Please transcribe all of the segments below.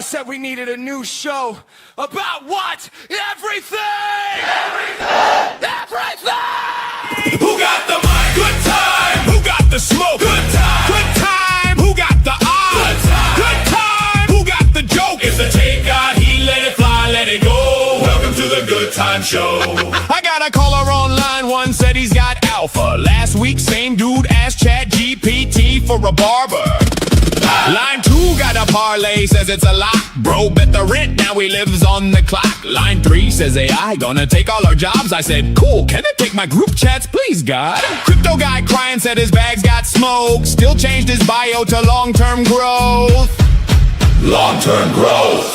said we needed a new show about what? Everything! Everything! Who got the mic? Good time! Who got the smoke? Good time! Good time! Who got the eye? Good time! Good time! Who got the joke? If the tape got heat, let it fly, let it go. Welcome to the Good Time Show. I got a caller online, one said he's got alpha. Last week, same dude asked ChatGPT for a barber. Line 2 got a parlay, says it's a lock. Bro, bet the rent, now he lives on the clock. Line 3 says AI gonna take all our jobs. I said, cool, can it take my group chats, please, God? Crypto guy crying, said his bags got smoke. Still changed his bio to long-term growth. Long-term growth.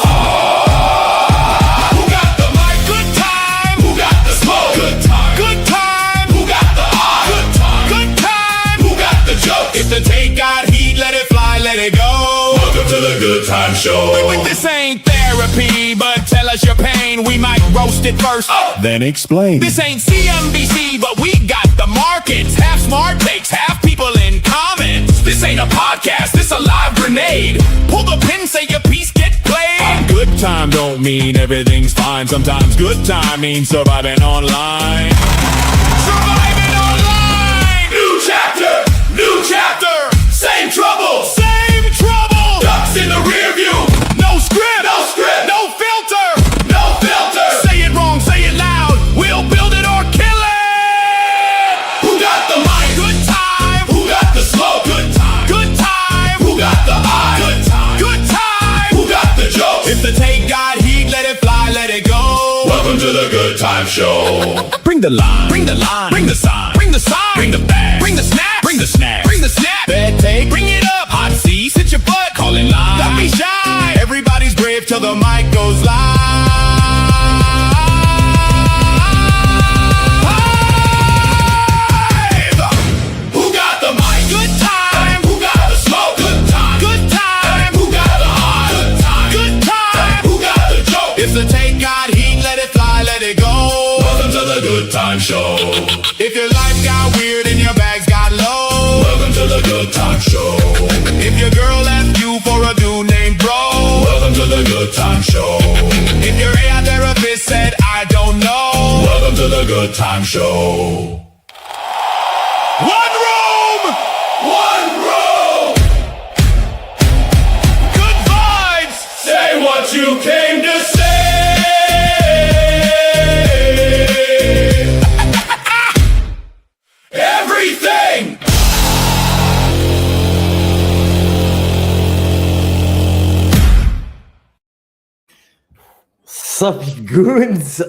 Who got the mic? Good time. Who got the smoke? Good time. Good time. Who got the eye? Good time. Good time. Who got the joke? If the take got heat, let it fly, let it go. Welcome to the Good Time Show. Wait, this ain't therapy, but tell us your pain. We might roast it first, then explain. This ain't CNBC, but we got the markets. Half smart takes, half people in comments. This ain't a podcast, this a live grenade. Pull the pin, say your piece, get played. Good time don't mean everything's fine. Sometimes good time means surviving online. Surviving online! New chapter, same trouble, ducks in the rear view. No script, no filter. Say it wrong, say it loud. We'll build it or kill it. Who got the mic? Good time. Who got the smoke? Good time. Good time. Who got the eye? Good time. Good time. Who got the joke? If the take got heat, let it fly, let it go. Welcome to the Good Time Show. Bring the line, bring the sign, bring the sign, bring the bag, bring the snap, bring the snack, bring the snap. Bad take, bring it up. Hot seat, sit your butt, call in line. Don't be shy. Everybody's brave till the mic goes live. Who got the mic? Good time. Who got the smoke? Good time. Good time. Who got the eye? Good time. Good time. Who got the joke? If the take got heat, let it fly, let it go. Welcome to the Good Time Show. If your life got weird and your bags got low, welcome to the Good Time Show. If your girl asked you for a dude named Bro, welcome to the Good Time Show. If your AI therapist said I don't know, welcome to the Good Time Show. One room, good vibes. Say what you came to say. Everything. Sup, goons?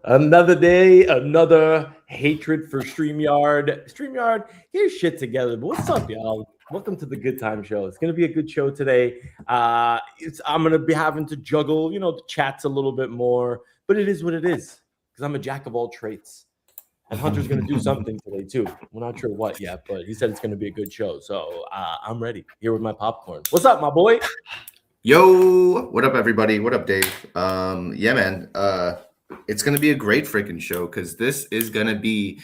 Another day, another hatred for StreamYard. StreamYard, get your shit together. But what's up, y'all? Welcome to the Good Time Show. It's gonna be a good show today. I'm gonna be having to juggle, the chats a little bit more, but it is what it is because I'm a jack of all trades. And Hunter's gonna do something today too. We're not sure what yet, but he said it's gonna be a good show. So I'm ready here with my popcorn. What's up, my boy? Yo, what up, everybody? What up, Dave? Yeah, man. It's gonna be a great freaking show because this is gonna be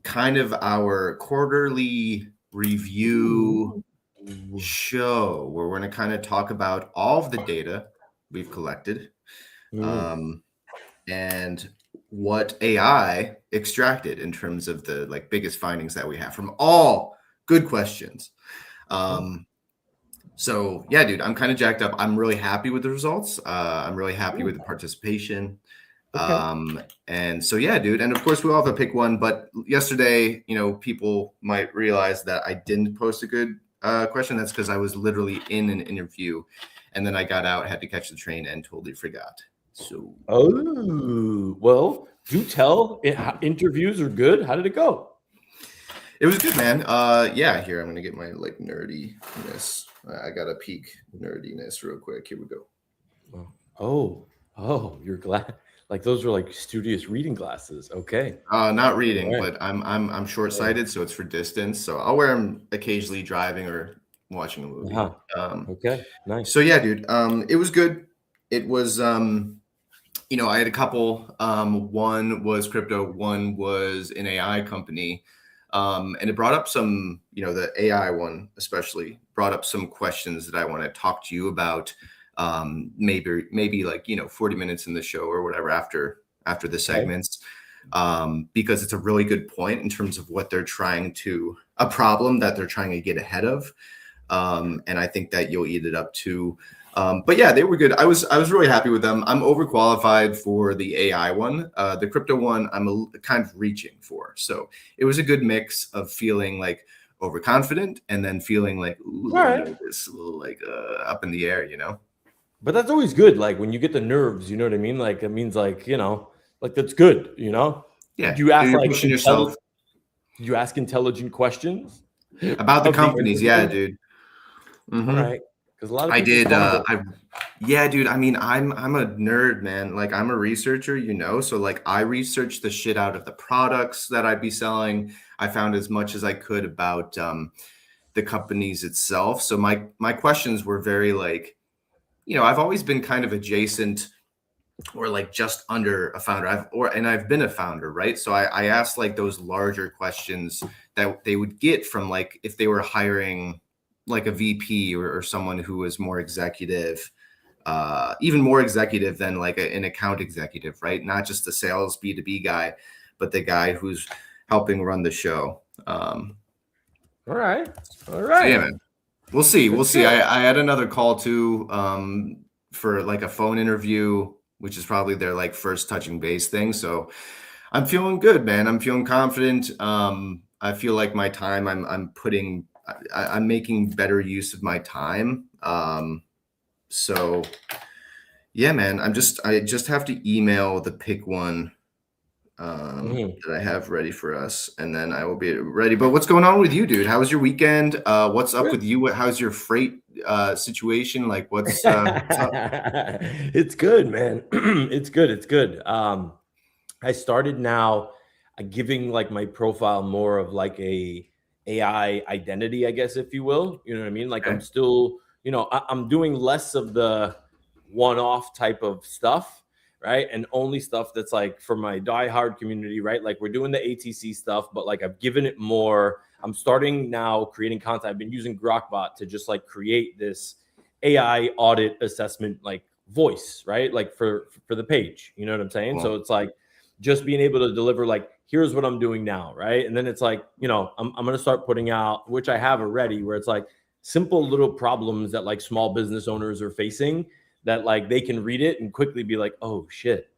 kind of our quarterly review show where we're gonna kind of talk about all of the data we've collected, and what AI extracted in terms of the biggest findings that we have from all good questions. So yeah, dude, I'm kind of jacked up. I'm really happy with the results. I'm really happy with the participation. And so yeah, dude. And of course we all have to pick one, but yesterday, people might realize that I didn't post a good question. That's because I was literally in an interview and then I got out, had to catch the train and totally forgot. So well, do tell. Interviews are good. How did it go? It was good, man. Yeah, here I'm gonna get my nerdiness. I got a peek nerdiness real quick. Here we go. Oh, you're glad. Those are studious reading glasses. Okay. Not reading, right. But I'm short-sighted, so it's for distance. So I'll wear them occasionally driving or watching a movie. Okay, nice. So yeah, dude. It was good. It was I had a couple. One was crypto, one was an AI company. And it brought up some, the AI one especially brought up some questions that I want to talk to you about. Maybe like 40 minutes in the show or whatever after the segments, because it's a really good point in terms of what they're a problem that they're trying to get ahead of. And I think that you'll eat it up too. But yeah, they were good. I was really happy with them. I'm overqualified for the AI one. The crypto one, I'm kind of reaching for. So it was a good mix of feeling like overconfident and then feeling like, ooh, this a little like up in the air, But that's always good. Like when you get the nerves, you know what I mean? Like it means like, like that's good, Yeah. Did you ask you're like pushing yourself. Did you ask intelligent questions About the companies? Yeah, dude. Mm-hmm. All right. Because a lot of I people did. Yeah, dude. I mean, I'm a nerd, man. Like I'm a researcher, so like I researched the shit out of the products that I'd be selling. I found as much as I could about the companies itself. So my questions were very like, I've always been kind of adjacent or like just under a founder. I've been a founder, right? So I asked like those larger questions that they would get from like if they were hiring like a VP or someone who was more executive, even more executive than like an account executive, right? Not just the sales B2B guy, but the guy who's helping run the show. All right. So yeah, man. We'll see. I had another call too for like a phone interview, which is probably their like first touching base thing. So I'm feeling good, man. I'm feeling confident. I feel like my time I'm making better use of my time. So yeah, man, I just have to email the pick one that I have ready for us, and then I will be ready. But what's going on with you, dude? How was your weekend? What's up with you? How's your freight situation? Like what's up? It's good, man. It's good. I started now giving like my profile more of like a AI identity, I guess, if you will. You know what I mean? Like Okay. I'm still, I'm doing less of the one-off type of stuff, right? And only stuff that's like for my diehard community, right? Like we're doing the ATC stuff, but like I've given it more. I'm starting now creating content. I've been using Grokbot to just like create this AI audit assessment like voice, right? Like for the page, you know what I'm saying? Cool. So it's like just being able to deliver like, here's what I'm doing now, right? And then it's like, I'm going to start putting out, which I have already, where it's like simple little problems that like small business owners are facing that like they can read it and quickly be like, oh shit.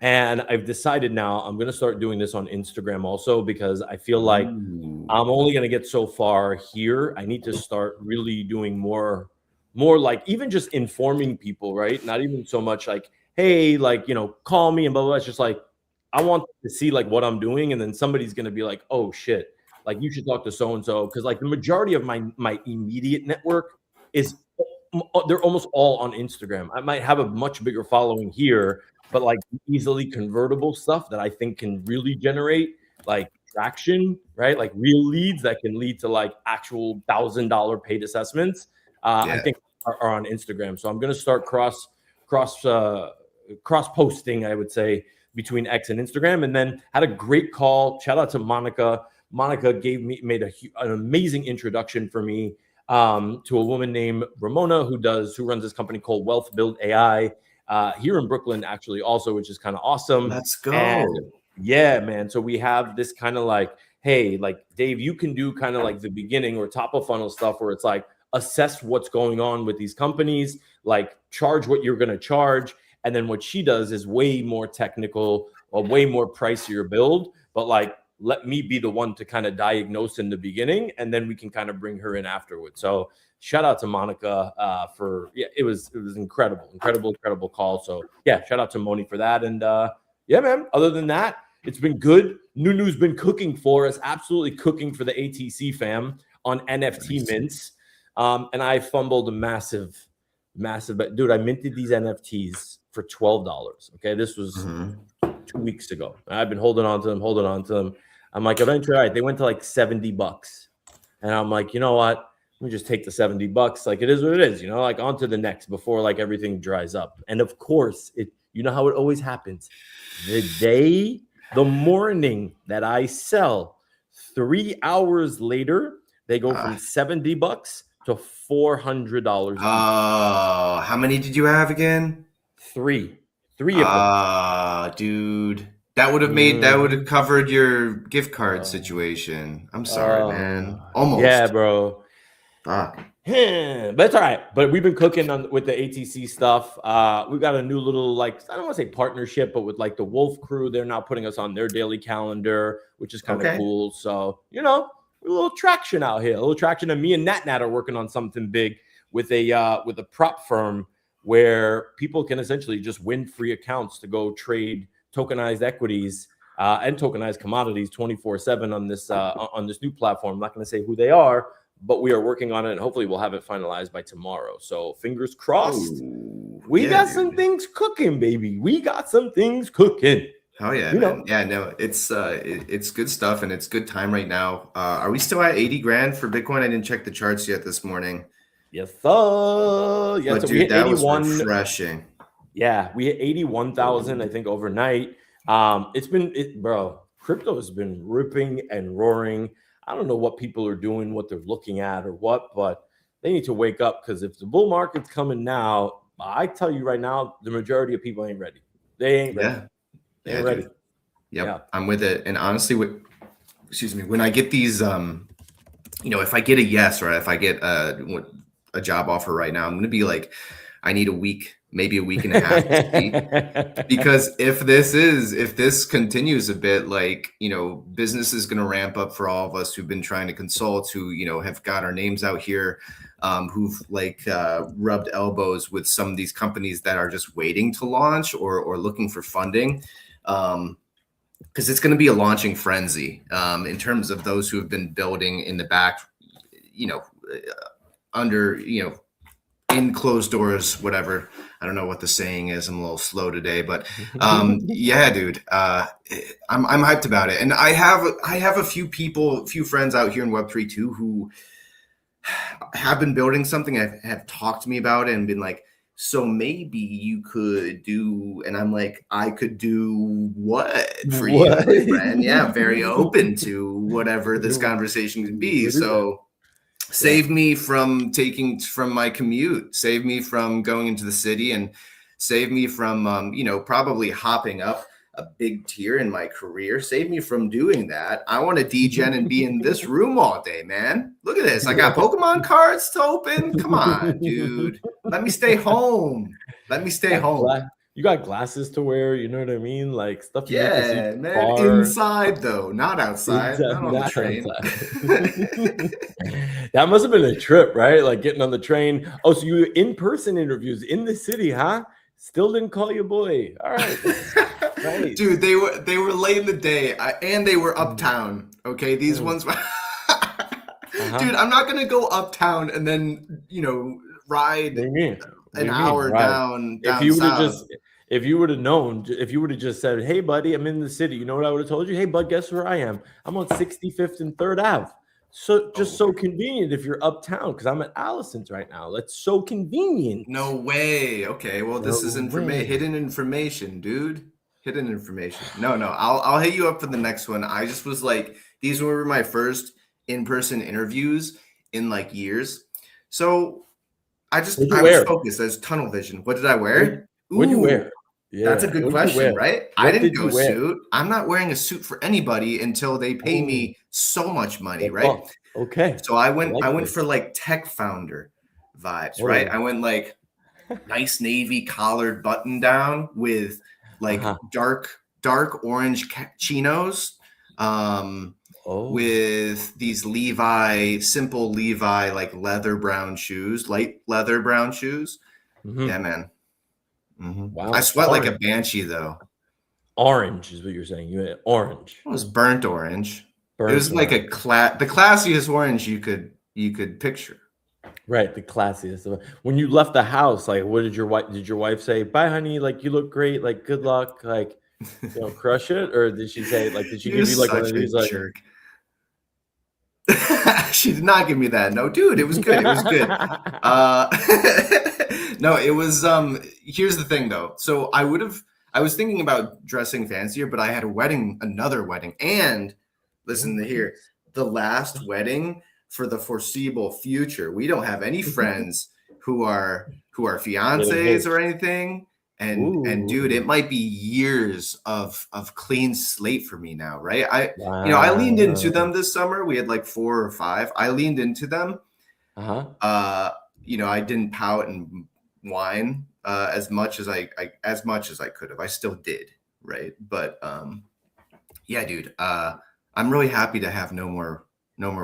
And I've decided now I'm going to start doing this on Instagram also, because I feel like I'm only going to get so far here. I need to start really doing more like even just informing people, right? Not even so much like, hey, like, call me and blah, blah, blah. It's just like, I want to see like what I'm doing. And then somebody's going to be like, oh shit, like you should talk to so-and-so. Cause like the majority of my immediate network they're almost all on Instagram. I might have a much bigger following here, but like easily convertible stuff that I think can really generate like traction, right? Like real leads that can lead to like actual $1,000 paid assessments. I think are on Instagram. So I'm going to start cross posting, I would say, between X and Instagram. And then had a great call. Shout out to Monica. Monica made an amazing introduction for me to a woman named Ramona who runs this company called Wealth Build AI here in Brooklyn, actually, also, which is kind of awesome. Let's go. And yeah, man. So we have this kind of like, hey, like Dave, you can do kind of like the beginning or top of funnel stuff where it's like assess what's going on with these companies, like charge what you're going to charge. And then what she does is way more technical or way more pricier build, but like let me be the one to kind of diagnose in the beginning, and then we can kind of bring her in afterwards. So shout out to Monica it was incredible call. So yeah, shout out to Moni for that. And yeah, man, other than that, it's been good. Nunu's been cooking for us, absolutely cooking for the ATC fam on NFT mints. And I fumbled a massive, but dude, I minted these NFTs for $12. Okay. This was 2 weeks ago. I've been holding on to them. I'm like, eventually, all right, they went to like $70. And I'm like, you know what? Let me just take the $70. Like, it is what it is, like on to the next before like everything dries up. And of course, you know how it always happens. The morning that I sell 3 hours later, they go from $70 to $400 each. How many did you have again? Three of them. Dude. That would have covered your gift card situation. I'm sorry, man. Almost. Yeah, bro. Fuck. But it's all right. But we've been cooking with the ATC stuff. We've got a new little, like, I don't want to say partnership, but with like the Wolf Crew, they're now putting us on their daily calendar, which is kind of cool. So, you know, a little traction out here, a little traction. And me and Nat are working on something big with a prop firm where people can essentially just win free accounts to go trade tokenized equities and tokenized commodities 24/7 on this new platform. I'm not going to say who they are, but we are working on it, and hopefully we'll have it finalized by tomorrow. So fingers crossed. We got some things cooking, baby. We got some things cooking. Oh yeah, man. Yeah, no, it's good stuff, and it's good time right now. Are we still at 80 grand for Bitcoin? I didn't check the charts yet this morning. Yes, sir. Yeah, but so dude, we hit that 81. Was refreshing. Yeah, we hit 81,000, I think, overnight. Bro, crypto has been ripping and roaring. I don't know what people are doing, what they're looking at or what, but they need to wake up, because if the bull market's coming now, I tell you right now, the majority of people ain't ready. They ain't ready. They ain't ready. Yep, yeah. I'm with it. And honestly, when I get these, if I get a yes, or if I get a job offer right now, I'm going to be like, I need a week, maybe a week and a half to speak. Because if this continues a bit, like, business is going to ramp up for all of us who've been trying to consult, who, have got our names out here, who've rubbed elbows with some of these companies that are just waiting to launch or looking for funding. Because it's going to be a launching frenzy in terms of those who have been building in the back, under, in closed doors, whatever. I don't know what the saying is. I'm a little slow today, but yeah, dude, I'm hyped about it. And I have a few friends out here in Web3 too, who have been building something, have talked to me about it and been like, so maybe you could do, and I'm like, I could do what for you, my friend? Yeah, I'm very open to whatever this conversation could be. So save me from from my commute, save me from going into the city, and save me from, probably hopping up a big tier in my career. Save me from doing that. I want to degen and be in this room all day, man. Look at this. I got Pokemon cards to open. Come on, dude. Let me stay home. You got glasses to wear, you know what I mean? Like stuff. Yeah, man. Inside though, not outside. Not on the train. That must have been a trip, right? Like getting on the train. Oh, so you in-person interviews in the city, huh? Still didn't call you boy. All right. Nice. Dude, they were late in the day, and they were uptown. Okay, these ones were Dude, I'm not gonna go uptown and then ride an hour down south. If you would have known, if you would have just said, "Hey, buddy, I'm in the city," you know what I would have told you? "Hey, bud, guess where I am? I'm on 65th and 3rd Ave." So so convenient if you're uptown, because I'm at Allison's right now. That's so convenient. No way. Okay, well, this is hidden information, dude. Hidden information. No, I'll hit you up for the next one. I just was like, these were my first in-person interviews in like years. So I was focused. As tunnel vision. What did I wear? What did you wear? Yeah. That's a good question, right? I didn't go suit. I'm not wearing a suit for anybody until they pay me so much money, right? Okay. So I went for like tech founder vibes, right? I went like nice navy collared button down with like dark orange chinos, with these simple Levi like leather brown shoes, light leather brown shoes. Mm-hmm. Yeah, man. Mm-hmm. Wow. I sweat like a banshee though. Orange is what you're saying. You had orange. It was burnt orange. It was like the classiest orange you could picture. Right, the classiest. When you left the house, like, what did your wife say? "Bye, honey. Like, you look great. Like, good luck. Like, crush it." Or did she say, like, did she give you like one of these like jerk? She did not give me that. No, dude, it was good. It was good. No, it was. Here's the thing, though. So I was thinking about dressing fancier, but I had another wedding, and listen to here. the last wedding for the foreseeable future. We don't have any friends who are fiancés or anything. And dude, it might be years of clean slate for me now, right? I leaned into them this summer. We had like 4 or 5. I leaned into them. I didn't pout and whine as much as I could have. I still did, right? But yeah, dude, I'm really happy to have no more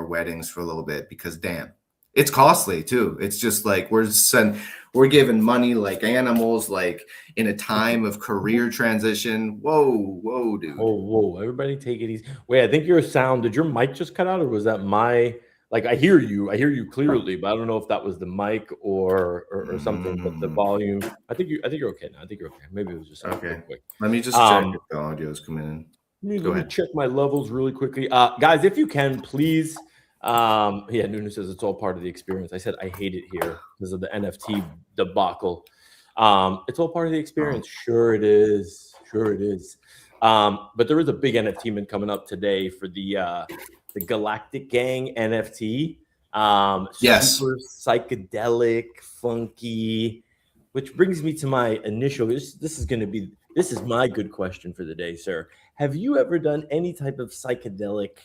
weddings for a little bit, because damn, it's costly too. It's just like we're giving money like animals, like in a time of career transition. Whoa, dude. Whoa, everybody take it easy. Wait, I think your sound, did your mic just cut out, or was that my, like, I hear you clearly, but I don't know if that was the mic or something, but the volume, I think you're okay now. I think you're okay. Maybe it was just okay. Real quick. Let me just check if the audio is coming in. Let me check my levels really quickly. Guys, if you can, please. Nunu says it's all part of the experience. I said I hate it here because of the NFT debacle. It's all part of the experience. Sure it is. But there is a big NFT mint coming up today for the Galactic Gang NFT. Yes. Super psychedelic, funky, which brings me to my initial. This is my good question for the day, sir. Have you ever done any type of psychedelic,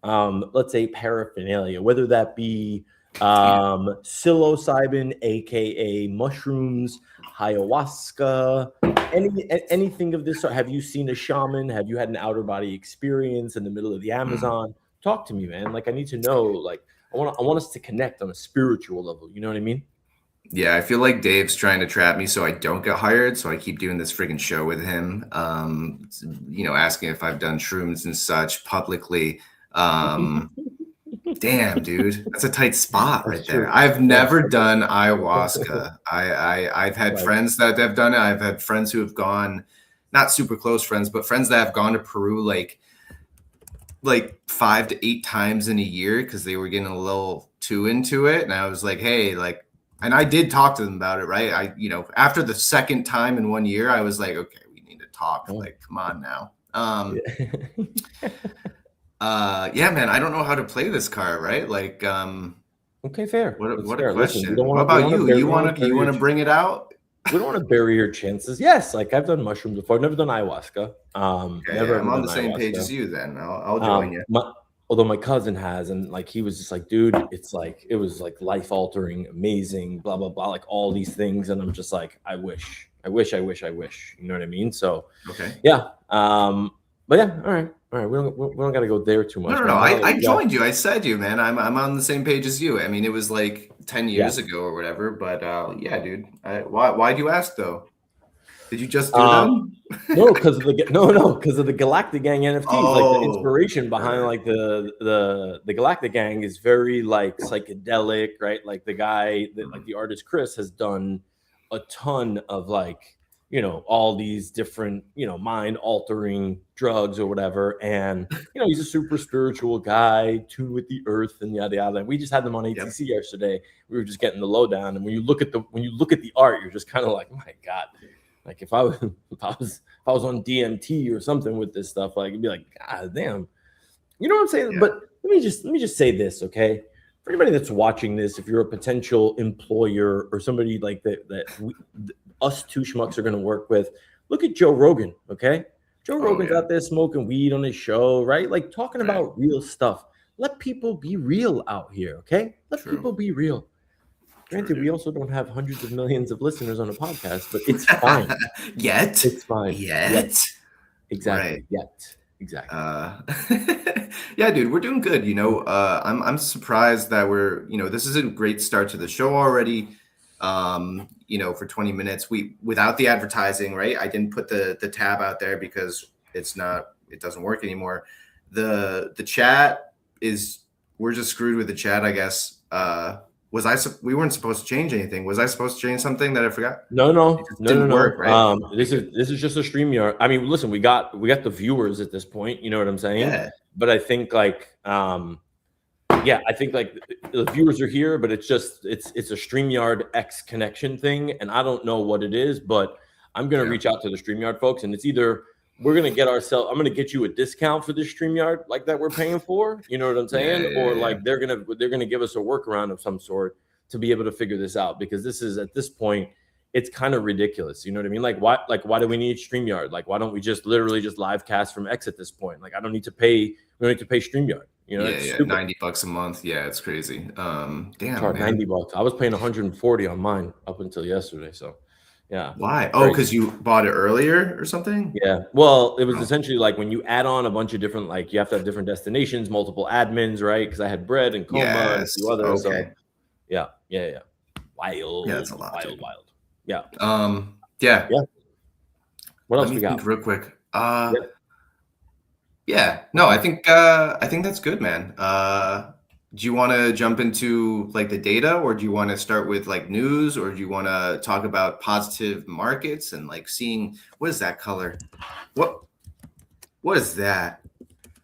let's say paraphernalia, whether that be psilocybin, aka mushrooms, ayahuasca, anything of this sort? Have you seen a shaman? Have you had an outer body experience in the middle of the Amazon? Talk to me, man. Like, I need to know. Like, I want us to connect on a spiritual level. You know what I mean? Yeah, I feel like Dave's trying to trap me so I don't get hired. So I keep doing this friggin' show with him, asking if I've done shrooms and such publicly. Damn, dude, that's a tight spot right there. I've never done ayahuasca. I've had friends that have done it. I've had friends who have gone, not super close friends, but friends that have gone to Peru like 5 to 8 times in a year because they were getting a little too into it. And I was like, hey, like, and I did talk to them about it, right? After the second time in 1 year, I was like, okay, we need to talk. Like, come on now. Yeah, man, I don't know how to play this card, right? Like, okay, fair. What fair. a question. Listen, what about you? You want to bring it out? We don't want to bury your chances. Yes, like I've done mushrooms before. I've never done ayahuasca. I'm on the same page as you. Then I'll join you. Although my cousin has, and like he was just like, dude, it was like life altering, amazing, blah blah blah, like all these things, and I'm just like, I wish. You know what I mean? So okay, yeah. But yeah, all right. We don't got to go there too much. No. I joined you. I said you, man. I'm on the same page as you. I mean, it was like 10 years ago or whatever. But yeah, dude. Why'd you ask though? Did you just do them? No, because of the Galactic Gang NFTs. Like the inspiration behind like the Galactic Gang is very like psychedelic, right? Like the guy that like the artist Chris has done a ton of like, all these different, mind altering drugs or whatever. And, he's a super spiritual guy, tuned with the earth and yada yada. And we just had them on ATC yesterday. We were just getting the lowdown. And when you look at the art, you're just kind of like, my God. Like if I was on DMT or something with this stuff, like it'd be like, God damn, you know what I'm saying? Yeah. But let me just say this, okay? For anybody that's watching this, if you're a potential employer or somebody like us two schmucks are going to work with, look at Joe Rogan, okay? Joe Rogan's out there smoking weed on his show, right? Like talking about real stuff. Let people be real out here, okay? Let people be real. Granted, we also don't have hundreds of millions of listeners on a podcast, but it's fine. Yet. It's fine. Yet. Exactly. Right. Yet. Exactly. Yeah, dude, we're doing good. I'm surprised that we're, this is a great start to the show already. For 20 minutes, without the advertising, right? I didn't put the tab out there because it doesn't work anymore. The chat we're just screwed with the chat, I guess. We weren't supposed to change anything. Was I supposed to change something that I forgot? No. Work, right? This is just a StreamYard. I mean, listen, we got the viewers at this point. You know what I'm saying? Yeah. But I think like, I think like the viewers are here, but it's a StreamYard X connection thing, and I don't know what it is, but I'm gonna reach out to the StreamYard folks, and it's either we're gonna get ourselves. I'm gonna get you a discount for this StreamYard like that we're paying for. You know what I'm saying? Or like they're gonna give us a workaround of some sort to be able to figure this out, because this is, at this point, it's kind of ridiculous. You know what I mean? Like why do we need StreamYard? Like why don't we just literally just live cast from X at this point? Like I don't need to pay. We don't need to pay StreamYard. You know, it's stupid. $90 a month. Yeah, it's crazy. Damn, man. $90. I was paying 140 on mine up until yesterday. So. Yeah. Why? Oh, because you bought it earlier or something? Yeah. Well, it was essentially like when you add on a bunch of different, like you have to have different destinations, multiple admins, right? Because I had Bread and Coma and a few others. Okay. So yeah. Wild. Yeah, that's a lot. Wild. Yeah. Yeah. What else we got? Real quick. Yeah. No, I think that's good, man. Do you want to jump into like the data, or do you want to start with like news, or do you want to talk about positive markets and like seeing what is that color? What is that?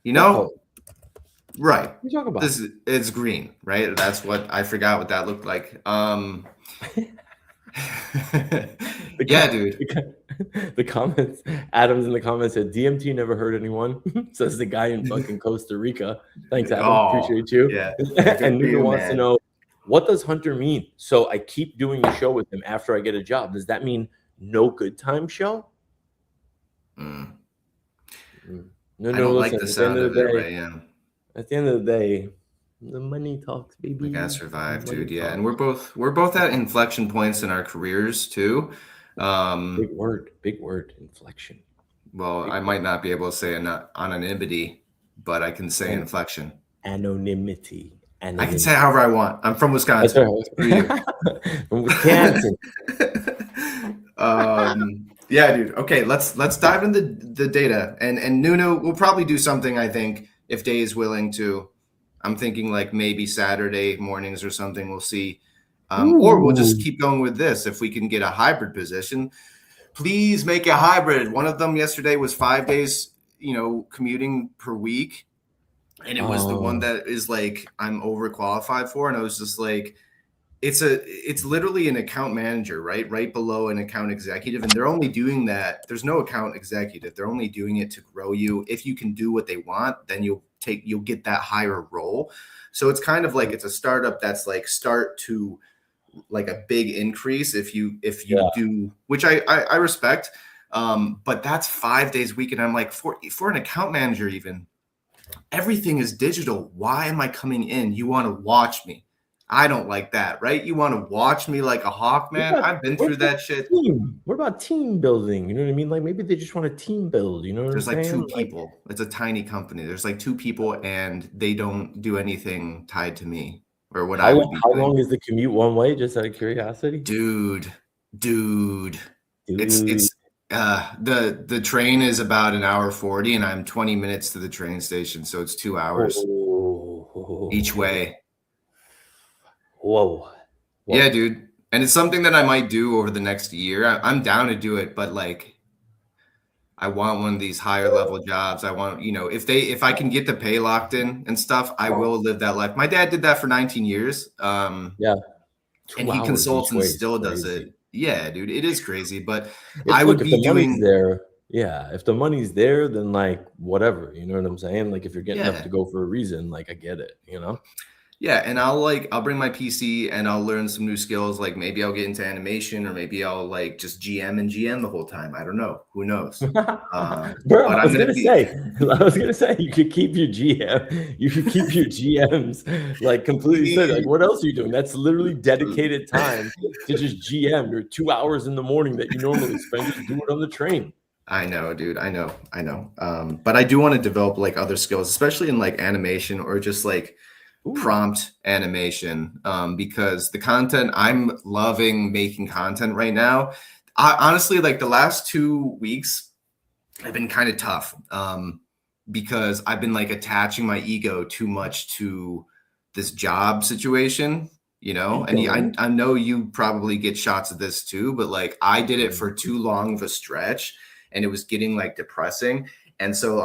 You know? Right. What are you talking about? It's green, right? That's what I forgot what that looked like. Yeah, dude. The comments, Adam's in the comments said DMT never hurt anyone. Says the guy in fucking Costa Rica. Thanks, Adam. Appreciate you. Yeah. And Nuka wants to know, what does Hunter mean? So I keep doing the show with him after I get a job. Does that mean no good time show? No, I don't like the sound of it right now. At the end of the day, the money talks, baby. We gotta survive, dude. Yeah, and we're both at inflection points in our careers too. Big word, inflection. Well, I might not be able to say anonymity, but I can say inflection. Anonymity. I can say however I want. I'm from Wisconsin. From Wisconsin. Yeah, dude. Okay, let's dive into the data, and Nuno will probably do something, I think, if Day is willing to. I'm thinking like maybe Saturday mornings or something. We'll see. Or we'll just keep going with this. If we can get a hybrid position, please make a hybrid. One of them yesterday was 5 days, commuting per week. And it was the one that is like, I'm overqualified for. And I was just like, it's literally an account manager, right? Right below an account executive. And they're only doing that. There's no account executive. They're only doing it to grow you. If you can do what they want, then you'll get that higher role. So it's kind of like, it's a startup that's like start to like a big increase if you do, which I respect. But that's 5 days a week. And I'm like, for an account manager, even everything is digital. Why am I coming in? You want to watch me. I don't like that, right? You want to watch me like a hawk, man. I've been through that shit. What about team building? You know what I mean? Like maybe they just want to team build. You know what There's I'm like saying? 2 people. It's a tiny company. There's like 2 people, and they don't do anything tied to me or what I would be doing. How long is the commute one way? Just out of curiosity, dude. It's the train is about 1:40, and I'm 20 minutes to the train station, so it's 2 hours each way. Whoa. Yeah, dude. And it's something that I might do over the next year. I'm down to do it, but like, I want one of these higher level jobs. I want, if I can get the pay locked in and stuff, I will live that life. My dad did that for 19 years. Yeah. And he consults and still does it. Yeah, dude, it is crazy. But if the money's there, if the money's there, then like whatever, you know what I'm saying? Like if you're getting up to go for a reason, like I get it, Yeah, and I'll bring my PC and I'll learn some new skills. Like maybe I'll get into animation, or maybe I'll like just GM the whole time. I don't know. Who knows? Bro, I was gonna say you could keep your GM. You could keep your GMs like completely steady. Like what else are you doing? That's literally dedicated time to just GM. You're 2 hours in the morning that you normally spend just do it on the train. I know, dude. I know. But I do want to develop like other skills, especially in like animation or just like prompt animation, because the content, I'm loving making content right now. Honestly, like the last 2 weeks have been kind of tough, because I've been like attaching my ego too much to this job situation, and I know you probably get shots of this too, but like I did it for too long of a stretch and it was getting like depressing. And so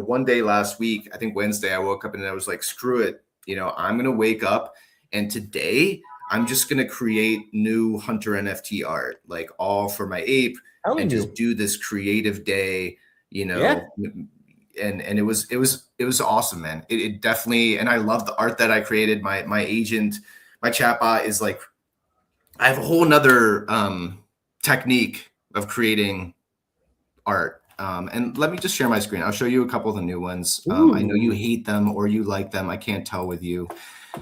one day last week, I think Wednesday, I woke up and I was like, screw it. I'm going to wake up and today I'm just going to create new Hunter NFT art, like all for my ape, and just do this creative day you Yeah. know, and it was awesome, man. It definitely, and I love the art that I created. My agent, my chatbot is like, I have a whole nother technique of creating art. And let me just share my screen. I'll show you a couple of the new ones. I know you Ooh. hate them or you like them. I can't tell with you.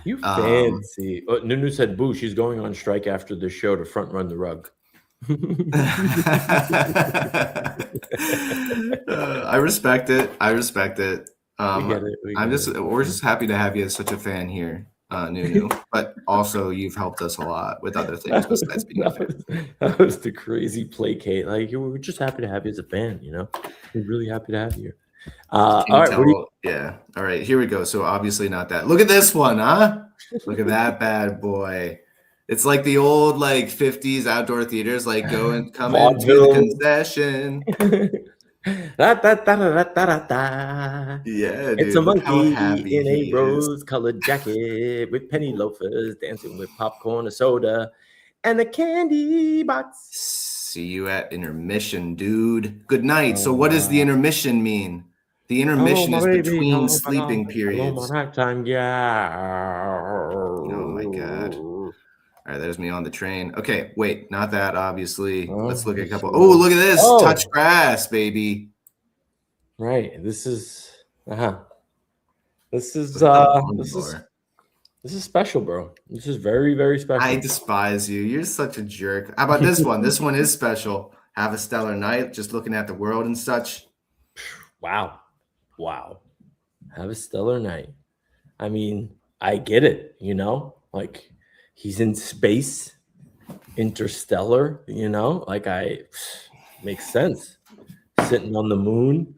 You fancy. Oh, Nunu said, "Boo, she's going on strike after the show to front run the rug." I respect it. I respect it. We get it. We're just happy to have you as such a fan here, Nunu. But also, you've helped us a lot with other things besides being a fan. That was the crazy placate. Like, we're just happy to have you as a fan. We're really happy to have you. All Can you right, tell? Yeah. All right. Here we go. So obviously not that. Look at this one, huh? Look at that bad boy. It's like the old 50s outdoor theaters, like come into the vaudeville. concession. Yeah, It's dude. a Look how monkey happy in a he is. rose-colored jacket with penny loafers dancing with popcorn, a soda, and a candy box. See you at intermission, dude. Good night. So what does the intermission mean? The intermission is between sleeping periods. Oh my God. All right, there's me on the train. Okay, wait, not that, obviously. Let's look at a couple. Oh, look at this. Touch grass, baby. Right. This is this is special, bro. This is very, very special. I despise you. You're such a jerk. How about this one? This one is special. Have a stellar night, just looking at the world and such. Wow. Have a stellar night. I mean, I get it, like he's in space, interstellar, makes sense. Sitting on the moon.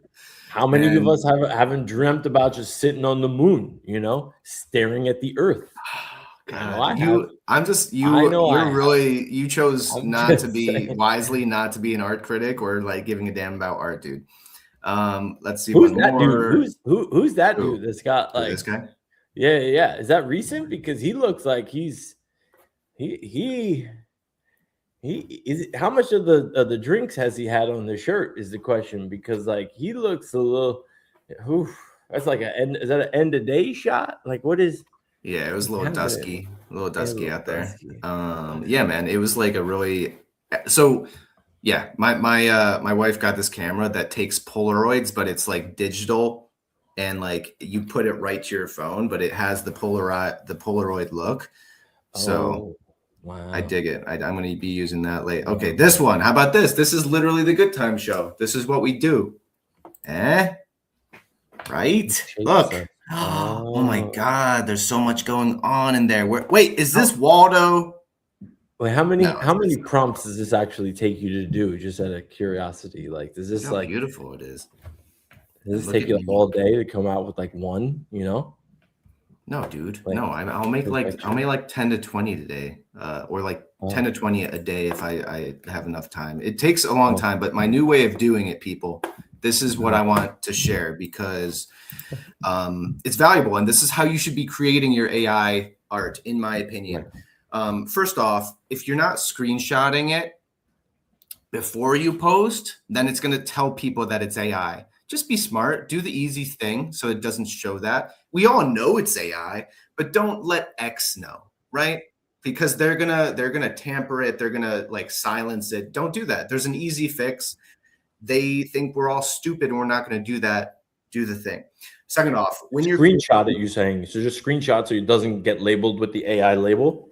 How many of us haven't dreamt about just sitting on the moon, staring at the earth? God, you chose not to be wisely, not to be an art critic or giving a damn about art, dude. Let's see. Who's one that more. dude? Who's that dude that's got this guy? Yeah. Is that recent? Because he looks like he is. How much of the drinks has he had on the shirt is the question, because he looks a little. That's like is that an end of day shot? What is? Yeah, it was a little dusky out there. Yeah, man, it was a really. So, yeah, my wife got this camera that takes Polaroids, but it's digital, and you put it right to your phone, but it has the Polaroid look. So. Wow. I dig it. I'm going to be using that later. Okay, this one. How about this? This is literally the Good Time Show. This is what we do. Right? Look. Oh my God. There's so much going on in there. Wait, is this Waldo? Wait, how many prompts does this actually take you to do? Just out of curiosity, does this how beautiful it is? Does this take you all day to come out with one? No, dude. No, I'll make 10 to 20 today, or 10 to 20 a day if I have enough time. It takes a long time, but my new way of doing it, people, this is what I want to share because it's valuable, and this is how you should be creating your AI art, in my opinion. First off, if you're not screenshotting it before you post, then it's going to tell people that it's AI. Just be smart, do the easy thing so it doesn't show that. We all know it's AI, but don't let X know, right? Because they're gonna tamper it, they're gonna silence it. Don't do that. There's an easy fix. They think we're all stupid and we're not gonna do that. Do the thing. Second off, when you're screenshot it, you're saying so just screenshot so it doesn't get labeled with the AI label.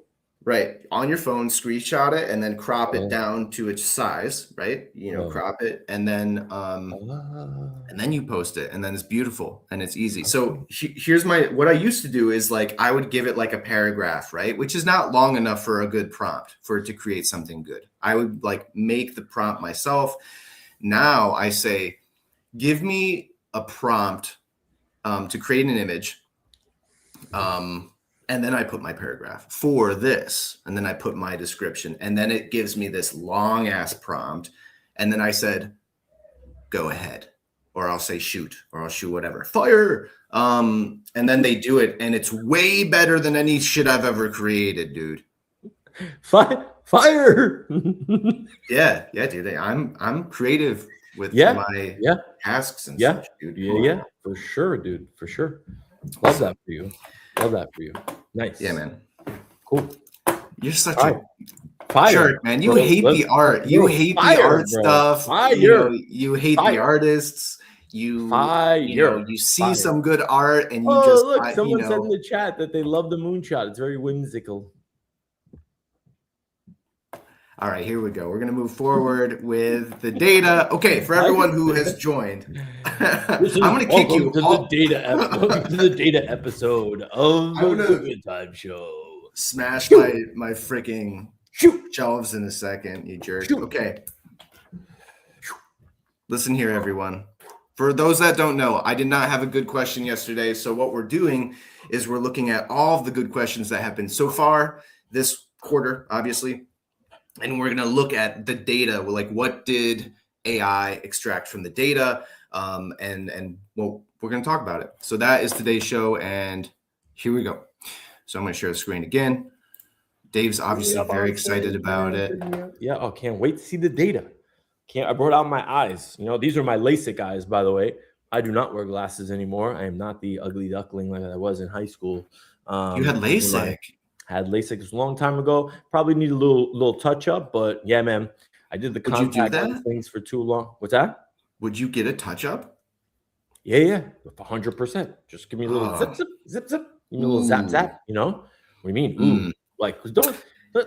Right. On your phone, screenshot it and then crop it down to its size, right? Crop it and then you post it, and then it's beautiful and it's easy. So here's what I used to do is I would give it a paragraph, right? Which is not long enough for a good prompt for it to create something good. I would make the prompt myself. Now I say, give me a prompt to create an image. And then I put my paragraph for this, and then I put my description, and then it gives me this long ass prompt. And then I said, go ahead, or I'll say shoot, or I'll shoot whatever, fire. And then they do it, and it's way better than any shit I've ever created, dude. Fire. Yeah, dude. I'm creative with my tasks and Yeah. such, dude. Yeah, for sure, dude. For sure. Love that for you. Love that for you. Nice. Yeah, man. Cool. You're such All right. a Fire, jerk, man. You bro. hate the art. You Bro, hate fire, the art bro. stuff. Fire. You hate the Fire. artists. You see Fire. some good art and you Oh, just look, someone said in the chat that they love the moonshot. It's very whimsical. All right, here we go. We're going to move forward with the data. Okay, for everyone who has joined, I'm going to kick you to the data welcome to the data episode of the Good Time Show. Smash my freaking shelves in a second, you jerk. Okay. Listen here, everyone. For those that don't know, I did not have a good question yesterday. So what we're doing is we're looking at all of the good questions that have been so far this quarter, obviously. And we're going to look at the data. Like, what did AI extract from the data? And well, we're going to talk about it. So that is today's show. And here we go. So I'm going to share the screen again. Dave's obviously very excited about it. Yeah. Oh, can't wait to see the data. I brought out my eyes. These are my LASIK eyes, by the way. I do not wear glasses anymore. I am not the ugly duckling like I was in high school. You had LASIK. Had LASIK a long time ago. Probably need a little touch up, but yeah, man. I did the contact things for too long. What's that? Would you get a touch up? Yeah, 100%. Just give me a little zip. Give me a little zap. What do you mean? Ooh, like don't.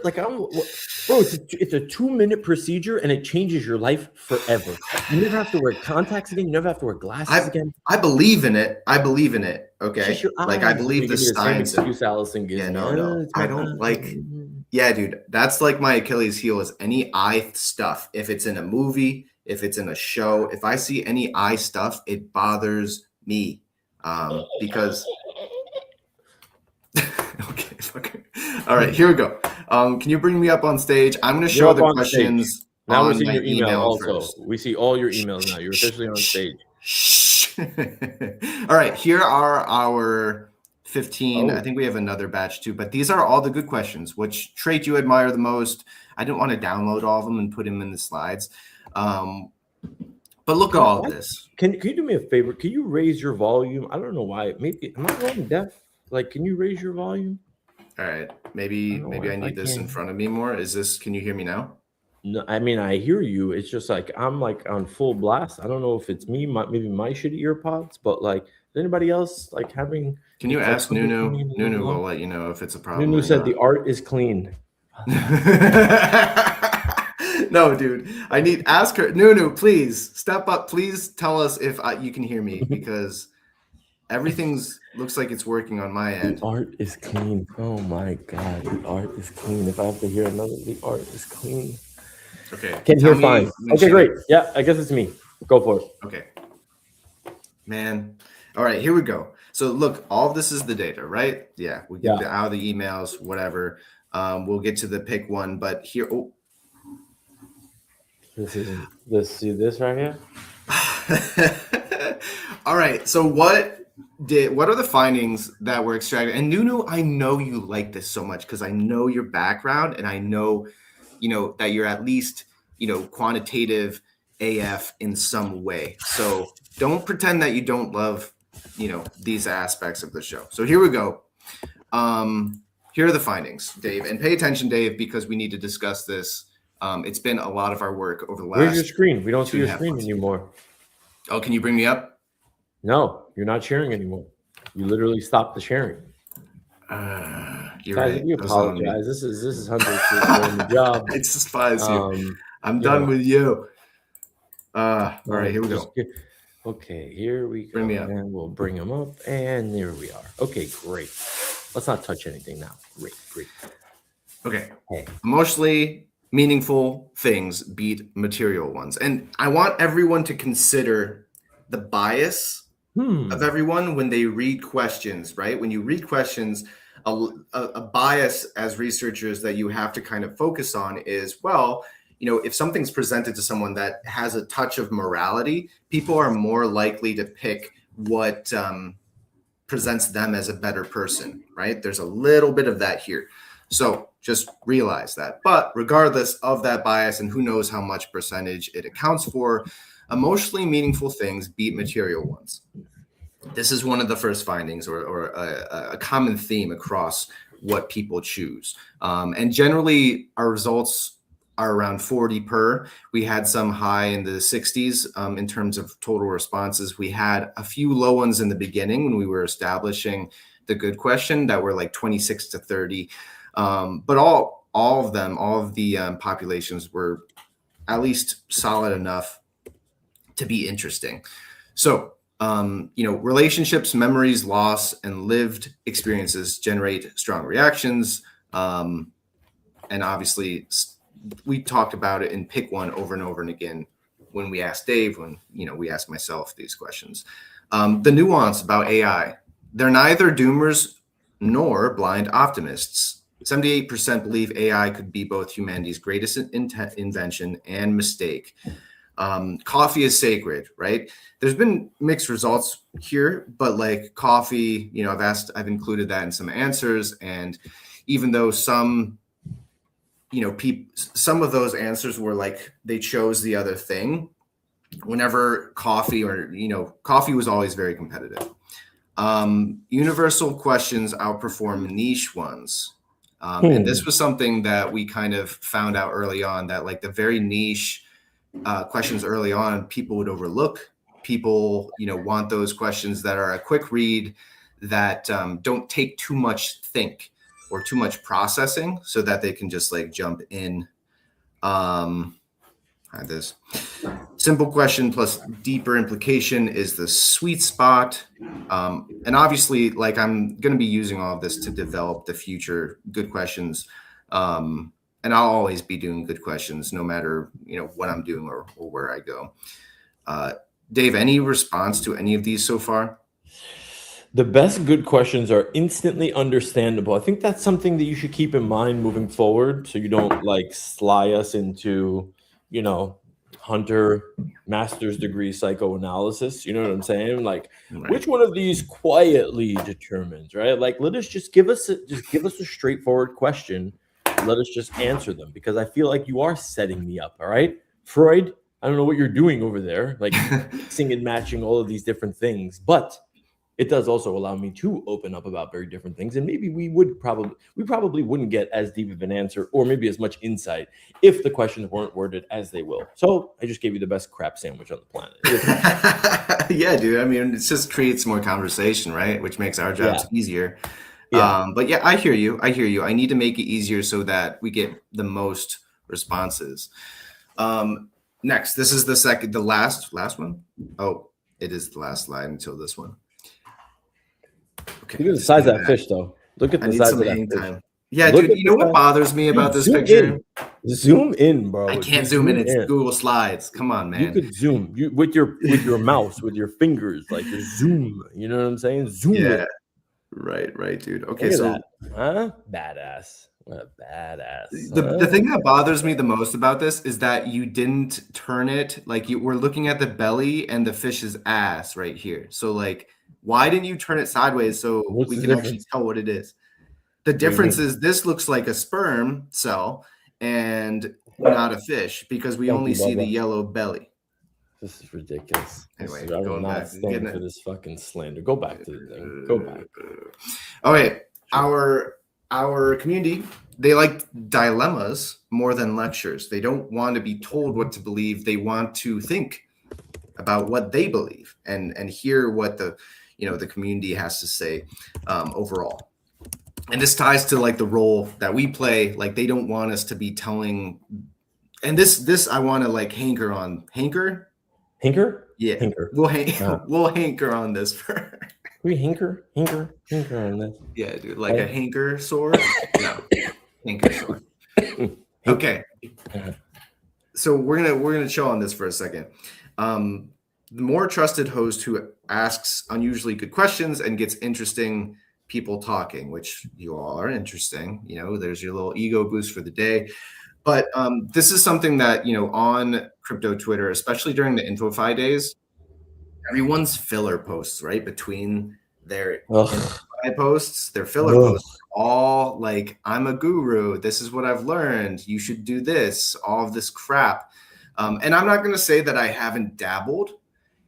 Like bro, it's a 2-minute procedure and it changes your life forever. You never have to wear contacts again. You never have to wear glasses again. I believe in it. Okay, like I believe the science. Allison gives no, I don't like. Yeah, dude, that's like my Achilles heel is any eye stuff. If it's in a movie, if it's in a show, if I see any eye stuff, it bothers me because. Okay. All right, here we go. Can you bring me up on stage? I'm going to show the questions. Stage. Now we're seeing your email also. First. We see all your emails now. You're officially on stage. All right, here are our 15. I think we have another batch too, but these are all the good questions. Which trait you admire the most? I didn't want to download all of them and put them in the slides. But look at all of this. Can you do me a favor? Can you raise your volume? I don't know why. Maybe am I going deaf? Like, can you raise your volume? All right. Maybe I need this in front of me more. Can you hear me now? No, I mean, I hear you. It's just like I'm like on full blast. I don't know if it's me, maybe my shitty ear pods, but like, is anybody else like having? Can you ask Nunu? Nunu will let you know if it's a problem. Nunu said the art is clean. No, dude. Ask her. Nunu, please step up. Please tell us if you can hear me because everything's looks like it's working on my end. The art is clean. Oh my God. The art is clean. If I have to hear another, the art is clean. Okay. Can hear fine. Okay, great. Yeah, I guess it's me. Go for it. Okay. Man. All right, here we go. So look, all of this is the data, right? Yeah. We get out of the emails, whatever. We'll get to the pick one, but here. Oh. Let's see this right here. All right. So what are the findings that were extracted? And Nunu, I know you like this so much because I know your background and I know, that you're at least, quantitative AF in some way. So don't pretend that you don't love, these aspects of the show. So here we go. Here are the findings, Dave, and pay attention, Dave, because we need to discuss this. It's been a lot of our work over the last. Where's your screen? We don't see your screen anymore. Oh, can you bring me up? No, you're not sharing anymore. You literally stopped the sharing. You're guys, right. You apologize. This is Hunter doing the job. I despise you. I'm done with you. All right, here we go. Okay, here we go. Bring me up. And we'll bring them up, and there we are. Okay, great. Let's not touch anything now. Great. Okay. Hey. Emotionally meaningful things beat material ones, and I want everyone to consider the bias of everyone when they read questions, right? When you read questions, a bias as researchers that you have to kind of focus on is, well, if something's presented to someone that has a touch of morality, people are more likely to pick what presents them as a better person, right? There's a little bit of that here. So just realize that. But regardless of that bias, and who knows how much percentage it accounts for, Emotionally meaningful things beat material ones. This is one of the first findings or a common theme across what people choose. And generally, our results are around 40 per. We had some high in the 60s in terms of total responses. We had a few low ones in the beginning when we were establishing the good question that were like 26 to 30. But all of them, all of the populations were at least solid enough to be interesting. So, relationships, memories, loss, and lived experiences generate strong reactions. And obviously, we talked about it in pick one over and over and again when we asked Dave, when we asked myself these questions. The nuance about AI, they're neither doomers nor blind optimists. 78% believe AI could be both humanity's greatest invention and mistake. Coffee is sacred, right? There's been mixed results here, but like coffee, I've included that in some answers. And even though some of those answers were like, they chose the other thing, whenever coffee was always very competitive. Universal questions outperform niche ones. And this was something that we kind of found out early on, that like the very niche questions early on, people would overlook. People, want those questions that are a quick read, that don't take too much think or too much processing, so that they can just like jump in. This simple question plus deeper implication is the sweet spot. And obviously, like, I'm going to be using all of this to develop the future good questions. And I'll always be doing good questions, no matter, what I'm doing or where I go. Dave, any response to any of these so far? The best good questions are instantly understandable. I think that's something that you should keep in mind moving forward, so you don't like sly us into, Hunter master's degree psychoanalysis. You know what I'm saying? Like, Right. which one of these quietly determines, right? Like, let us just give us a straightforward question. Let us just answer them, because I feel like you are setting me up. All right, Freud, I don't know what you're doing over there, like mixing and matching all of these different things, but it does also allow me to open up about very different things. And maybe we probably wouldn't get as deep of an answer, or maybe as much insight, if the questions weren't worded as they will. So I just gave you the best crap sandwich on the planet. Yeah, dude. I mean, it just creates more conversation, right? Which makes our jobs easier. Yeah. But yeah, I hear you. I need to make it easier so that we get the most responses. Next, this is the last one. Oh, it is the last slide until this one. Okay. Look at the size of that fish, though. Look at the size of that fish. Yeah, dude. You know what bothers me about this picture? Zoom in, bro. I can't zoom in. It's Google Slides. Come on, man. You could zoom with your mouse, with your fingers, like your zoom. You know what I'm saying? Zoom. Yeah. Right, dude. Okay, so badass. What a badass. The thing that bothers me the most about this is that you didn't turn it, like you were looking at the belly and the fish's ass right here. So like, why didn't you turn it sideways so we can actually tell what it is? The difference is this looks like a sperm cell and not a fish, because we only see the yellow belly. This is ridiculous. Anyway, I will not stand for this fucking slander. Go back to the thing. Go back. Okay, our community, they like dilemmas more than lectures. They don't want to be told what to believe. They want to think about what they believe and hear what the community has to say overall. And this ties to like the role that we play. Like, they don't want us to be telling. And this I want to like hanker on. Hanker? Yeah. Hinker. We'll hanker on this for. We hanker on this. Yeah, dude, like a hanker sword. No, hanker sword. Okay. So we're gonna chill on this for a second. The more trusted host who asks unusually good questions and gets interesting people talking, which you all are interesting. There's your little ego boost for the day. But this is something that, on crypto Twitter, especially during the InfoFi days, everyone's filler posts, right? Between their posts, their filler posts, all like, I'm a guru. This is what I've learned. You should do this, all of this crap. And I'm not going to say that I haven't dabbled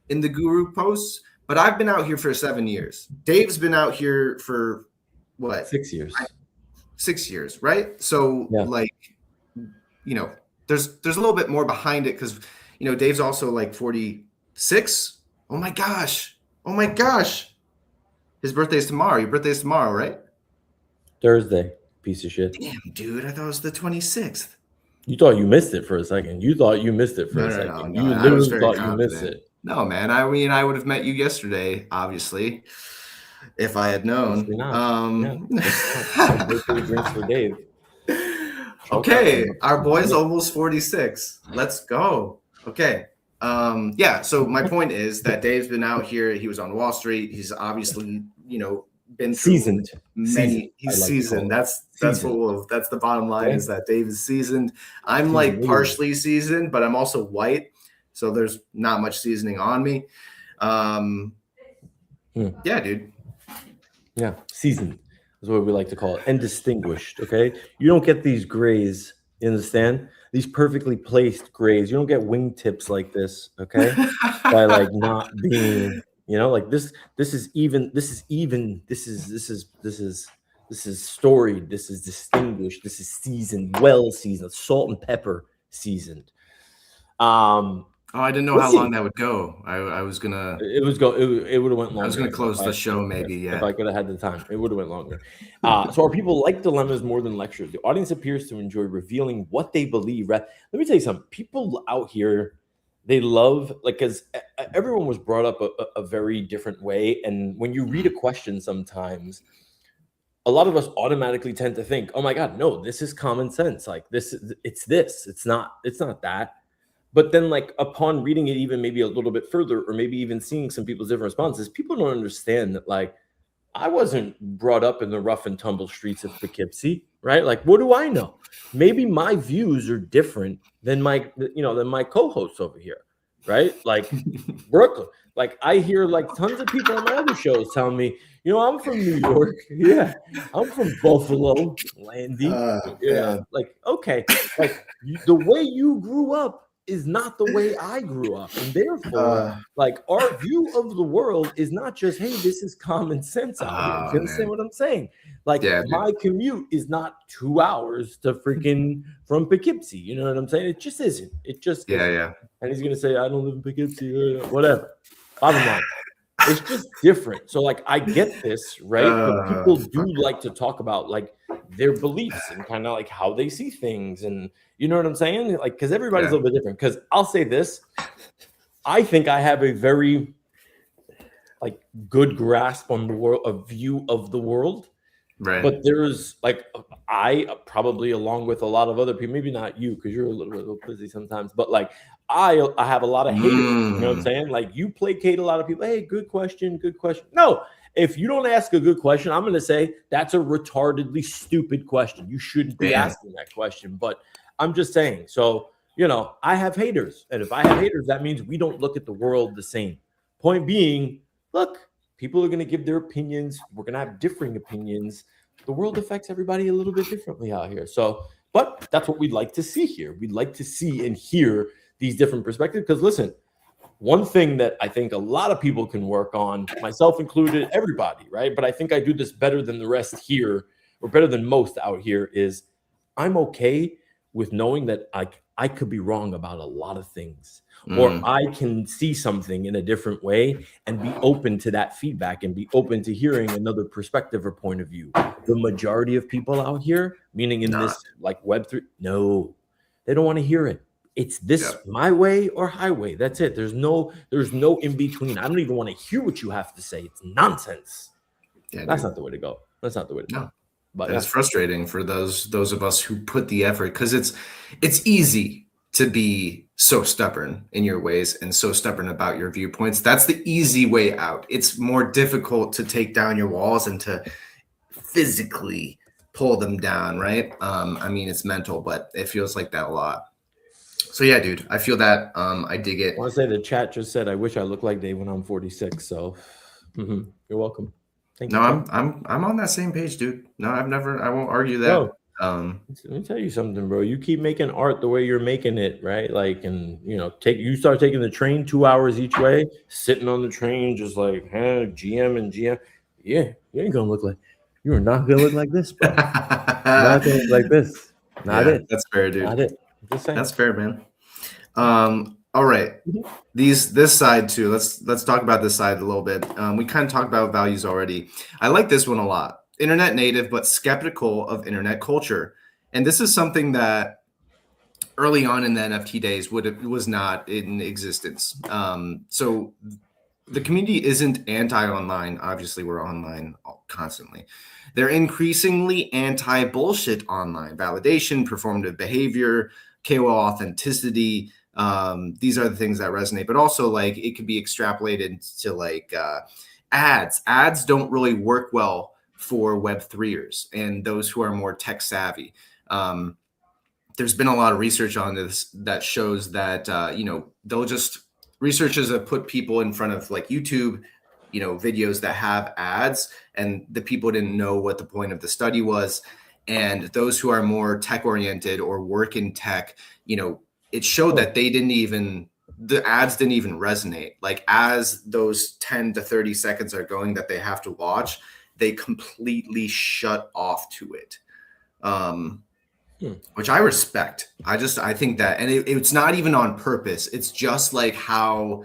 in the guru posts, but I've been out here for 7 years. Dave's been out here for what? 6 years. 6 years, right? So like, you know, there's a little bit more behind it because, you know, Dave's also like 46. Oh my gosh. His birthday's tomorrow. Your birthday's tomorrow, right? Thursday, piece of shit. Damn, dude, I thought it was the 26th. You thought you missed it for a second. You thought you missed it for a second. You literally thought you missed it. No, man. I mean, I would have met you yesterday, obviously, if I had known. Drinks for Dave. Okay, our boy's almost 46. Let's go. Okay. So my point is that Dave's been out here. He was on Wall Street. He's obviously, you know, been seasoned. He's seasoned. That's the bottom line is that Dave is seasoned. I'm like partially seasoned, but I'm also white, so there's not much seasoning on me. Yeah, dude. Yeah, seasoned is what we like to call it, and distinguished. Okay, you don't get these grays. You understand? These perfectly placed grays. You don't get wingtips like this. Okay, by like not being. You know, like this is even, this is storied, this is distinguished, this is seasoned, well seasoned, salt and pepper seasoned. I didn't know how long that would go. I was gonna. It would have went longer. I was gonna close the show, maybe. Yeah. If I could have had the time, it would have went longer. So, are people like dilemmas more than lectures? The audience appears to enjoy revealing what they believe. Let me tell you something. People out here, they love, like, because everyone was brought up a very different way, and when you read a question, sometimes a lot of us automatically tend to think, "Oh my God, no, this is common sense. Like it's not that." But then, like, upon reading it even maybe a little bit further, or maybe even seeing some people's different responses, people don't understand that, like, I wasn't brought up in the rough and tumble streets of Poughkeepsie, right? Like, what do I know? Maybe my views are different than my co-hosts over here, right? Like Brooklyn. Like, I hear like tons of people on my other shows telling me, you know, I'm from New York. Yeah, I'm from Buffalo, Landy. Like, okay, like the way you grew up is not the way I grew up, and therefore, like, our view of the world is not just, hey, this is common sense out here. You understand what I'm saying? Like, my commute is not 2 hours to freaking from Poughkeepsie. You know what I'm saying? It just isn't. It just isn't. And he's gonna say, I don't live in Poughkeepsie or whatever. Bottom line, it's just different. So, like, I get this, right? But people do like to talk about, like, their beliefs and kind of like how they see things, and you know what I'm saying? Like, because everybody's a little bit different. Because I'll say this, I think I have a very, like, good grasp on the world, a view of the world. Right. But there's, like, I probably, along with a lot of other people, maybe not you because you're a little busy sometimes, but like I have a lot of haters. You know what I'm saying? Like, you placate a lot of people. Hey, good question. No. If you don't ask a good question, I'm going to say that's a retardedly stupid question. You shouldn't be asking that question. But I'm just saying. So, you know, I have haters. And if I have haters, that means we don't look at the world the same. Point being, look, people are going to give their opinions. We're going to have differing opinions. The world affects everybody a little bit differently out here. So, but that's what we'd like to see here. We'd like to see and hear these different perspectives. Because listen, one thing that I think a lot of people can work on, myself included, everybody, right? But I think I do this better than the rest here, or better than most out here, is I'm okay with knowing that I could be wrong about a lot of things, or I can see something in a different way and be open to that feedback and be open to hearing another perspective or point of view. The majority of people out here, meaning in this like Web3, no, they don't want to hear it. It's this my way or highway. That's it. There's no in between. I don't even want to hear what you have to say. It's nonsense. That's not the way to go. That's not the way to go. But it's frustrating for those of us who put the effort, because it's easy to be so stubborn in your ways and so stubborn about your viewpoints. That's the easy way out. It's more difficult to take down your walls and to physically pull them down, right? I mean, it's mental, but it feels like that a lot. So yeah, dude, I feel that. I dig it. I want to say the chat just said, "I wish I looked like Dave when I'm 46." So you're welcome. Thank you. I'm on that same page, dude. No, I won't argue that. Let me tell you something, bro. You keep making art the way you're making it, right? Like, and you start taking the train 2 hours each way, sitting on the train, just like GM and GM. Yeah, you ain't gonna look like you are not gonna look like this, bro. Not gonna look like this. Not Yeah, it. that's fair, dude. Not it. Just saying. That's fair, man. All right. This side too. Let's talk about this side a little bit. We kind of talked about values already. I like this one a lot. Internet native, but skeptical of internet culture. And this is something that early on in the NFT days was not in existence. So the community isn't anti-online. Obviously, we're online constantly. They're increasingly anti-bullshit online validation, performative behavior, KOL authenticity. These are the things that resonate, but also like it could be extrapolated to like ads. Ads don't really work well for Web3ers and those who are more tech savvy. There's been a lot of research on this that shows that they'll just researchers have put people in front of like YouTube, videos that have ads, and the people didn't know what the point of the study was. And those who are more tech oriented or work in tech, it showed that the ads didn't even resonate. Like as those 10 to 30 seconds are going that they have to watch, they completely shut off to it. Which I respect. I think that, and it's not even on purpose. It's just like how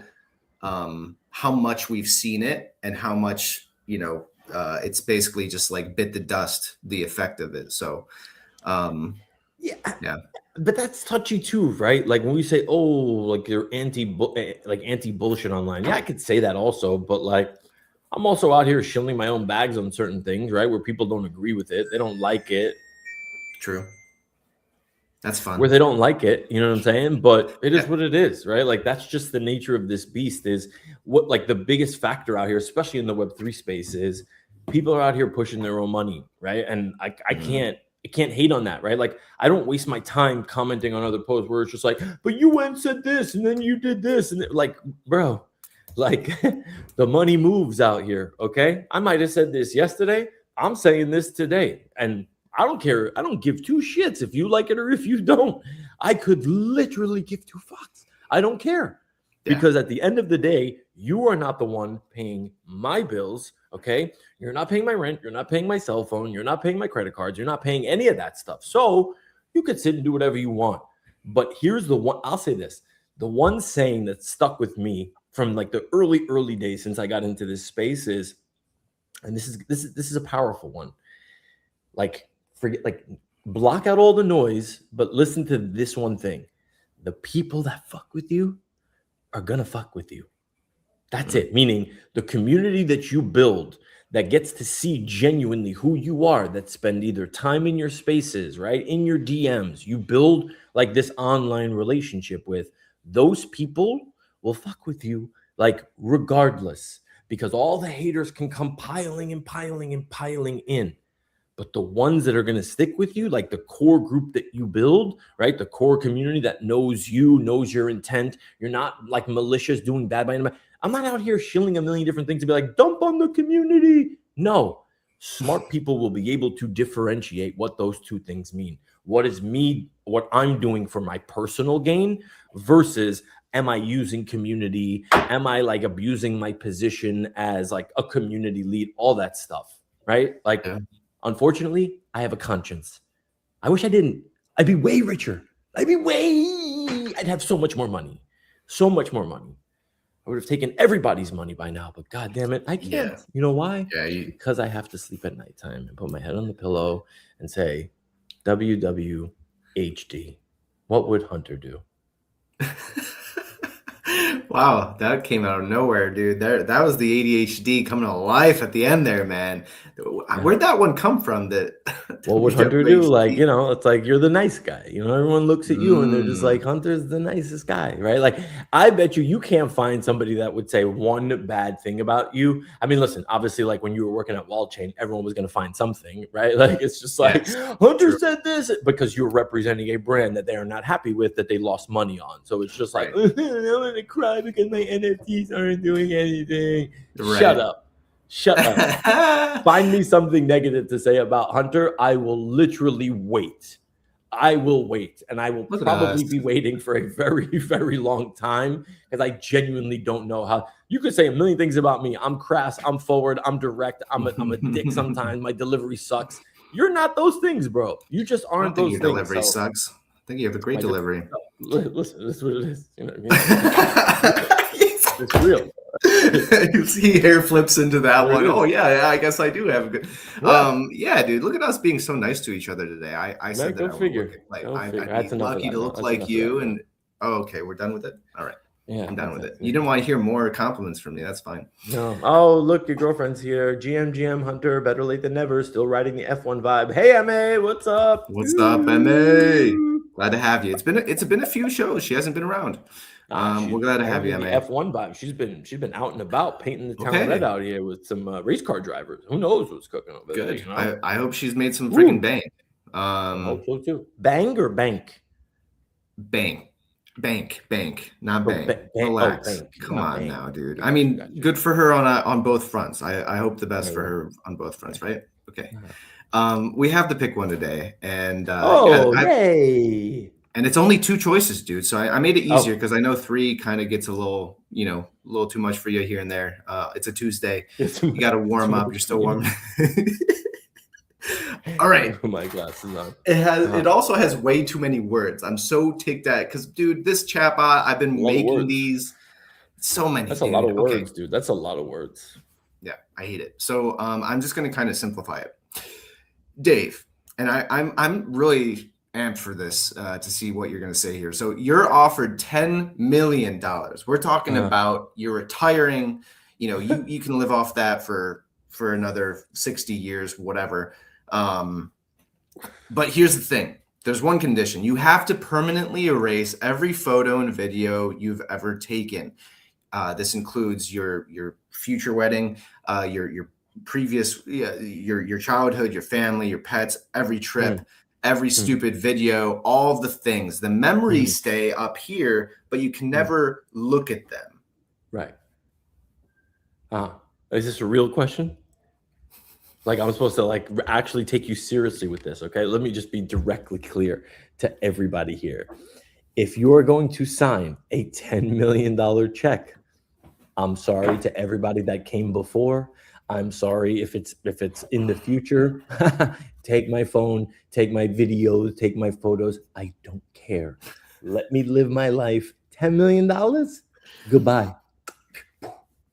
much we've seen it and how much, it's basically just like bit the dust, the effect of it. So, yeah. But that's touchy too, right? Like when we say, oh, like you're anti bullshit online. Yeah, I could say that also, but like I'm also out here shilling my own bags on certain things, right? Where people don't agree with it. They don't like it. True. That's fun. Where they don't like it, you know what I'm saying? But it is what it is, right? Like that's just the nature of this beast. Is what like the biggest factor out here, especially in the Web3 space, is people are out here pushing their own money, right? And I can't hate on that, right? Like I don't waste my time commenting on other posts where it's just like, but you went and said this and then you did this, and like, bro, like the money moves out here, okay? I might have said this yesterday. I'm saying this today, and I don't care. I don't give two shits if you like it or if you don't. I could literally give two fucks. I don't care. Yeah. Because at the end of the day, you are not the one paying my bills, okay? You're not paying my rent. You're not paying my cell phone. You're not paying my credit cards. You're not paying any of that stuff. So you could sit and do whatever you want. But here's the one, I'll say this. The one saying that stuck with me from like the early days since I got into this space is, and this is a powerful one. Block out all the noise, but listen to this one thing. The people that fuck with you are gonna fuck with you. That's it. Meaning the community that you build that gets to see genuinely who you are, that spend either time in your spaces, right? In your DMs, you build like this online relationship with, those people will fuck with you like regardless, because all the haters can come piling in. But the ones that are going to stick with you, like the core group that you build, right? The core community that knows you, knows your intent. You're not like malicious doing bad by anybody. I'm not out here shilling a million different things to be like, dump on the community. No, smart people will be able to differentiate what those two things mean. What is me, what I'm doing for my personal gain versus am I using community? Am I like abusing my position as like a community lead? All that stuff, right? Like, unfortunately, I have a conscience. I wish I didn't. I'd be way richer. I'd have so much more money. So much more money. I would have taken everybody's money by now, but God damn it, I can't. Yeah. You know why? Because I have to sleep at nighttime and put my head on the pillow and say, WWHD. What would Hunter do? Wow, that came out of nowhere, dude. That was the ADHD coming to life at the end there, man. Where'd that one come from? What would Hunter do? Like, it's like you're the nice guy. Everyone looks at you and they're just like, Hunter's the nicest guy, right? Like, I bet you can't find somebody that would say one bad thing about you. I mean, listen, obviously, like when you were working at Wall Chain, everyone was going to find something, right? Like, it's just like, Hunter said this because you're representing a brand that they are not happy with, that they lost money on. So it's just like, I'm going to cry because my NFTs aren't doing anything. Right. Shut up. Shut up. Find me something negative to say about Hunter. I will literally wait. I will wait, and I will Look at probably us. be waiting for a very, very long time because I genuinely don't know how. You could say a million things about me. I'm crass. I'm forward. I'm direct. I'm a dick sometimes. My delivery sucks. You're not those things, bro. You just I aren't don't think those your things. delivery So sucks. I think you have a great my delivery. listen, this is what it is. You know what I mean? It's real. You see hair flips into that There it one. is. Oh yeah, I guess I do have a good. Yeah. Yeah, dude, look at us being so nice to each other today. I said that Go I would figure. look like Go figure. I'd That's be enough of lucky that. to No, look that's like enough of you. that, And okay, we're done with it. All right, yeah, I'm done with it. yeah. You didn't want to hear more compliments from me. That's fine. No. Oh, look, your girlfriend's here. GM Hunter, better late than never. Still riding the F1 vibe. Hey, MA, what's up? What's up, MA? Glad to have you. It's been a few shows. She hasn't been around. We're glad to have you, the MA. F1 vibe. She's been out and about painting the town Okay. red out here with some race car drivers. Who knows what's cooking over there? Good. You know? I hope she's made some freaking bank. I hope so too. Bang or bank? Bank, not Oh, bank. oh, Relax. bank, Come not on bank. now, dude. Gotcha, I mean, gotcha. good for her on both fronts. I hope the best for Right. her on both fronts, right? Okay. Uh-huh. We have to pick one today, and yay! and it's only two choices, dude. So I made it easier Oh. because I know three kind of gets a little, a little too much for you here and there. It's a Tuesday. You got to warm up. You're still warm. All right. Oh, my glasses on. It also has way too many words. I'm so ticked at because, dude, this chatbot, I've been making these so many. That's a lot of words, dude. That's a lot of words. Yeah, I hate it. So I'm just gonna kind of simplify it. Dave, and I'm really amped for this to see what you're gonna say here. So you're offered $10 million. We're talking about you're retiring. You can live off that for another 60 years, whatever. But here's the thing. There's one condition. You have to permanently erase every photo and video you've ever taken. This includes your future wedding, your previous, your childhood, your family, your pets, every trip, every stupid video, all the things. The memories stay up here, but you can never look at them. Right. Is this a real question? Like I'm supposed to actually take you seriously with this, okay? Let me just be directly clear to everybody here. If you're going to sign a $10 million check, I'm sorry to everybody that came before. I'm sorry if it's in the future. Take my phone, take my videos, take my photos. I don't care. Let me live my life. $10 million? Goodbye.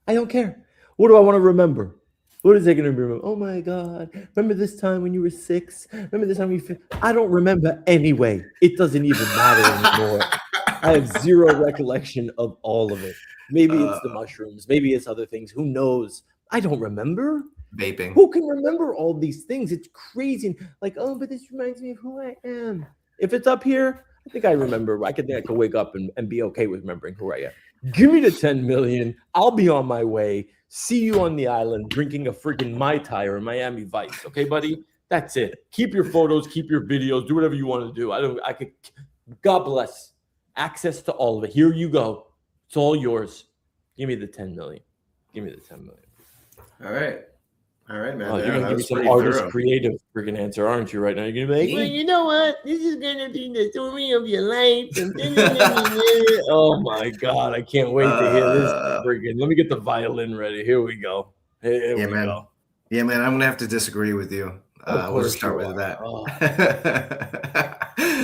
I don't care. What do I want to remember? What is it going to remember? Oh my God. Remember this time when you were 6? Remember this time you I don't remember anyway. It doesn't even matter anymore. I have zero recollection of all of it. Maybe it's the mushrooms. Maybe it's other things. Who knows? I don't remember. Vaping. Who can remember all these things? It's crazy. Like, oh, but this reminds me of who I am. If it's up here, I think I remember. I could wake up and be okay with remembering who I am. Give me the 10 million. I'll be on my way. See you on the island drinking a freaking Mai Tai or Miami Vice. Okay, buddy? That's it. Keep your photos, keep your videos, do whatever you want to do. God bless. Access to all of it. Here you go. It's all yours. Give me the 10 million. Give me the 10 million. All right, man. Oh, you're gonna give me some artist creative freaking answer, aren't you? Right now, you're gonna be like, well, you know what? This is gonna be the story of your life. Oh my God, I can't wait to hear this. Freaking, let me get the violin ready. Here we go. Here we go. Yeah, man. I'm gonna have to disagree with you. We'll just start with that. Oh.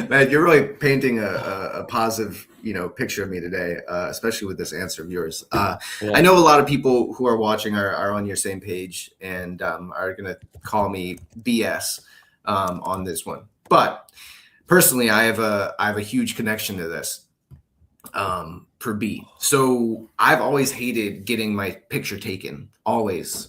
Man, you're really painting a positive, picture of me today, especially with this answer of yours. I know a lot of people who are watching are on your same page and are gonna call me BS on this one. But personally, I have a huge connection to this. Per B. So I've always hated getting my picture taken. Always.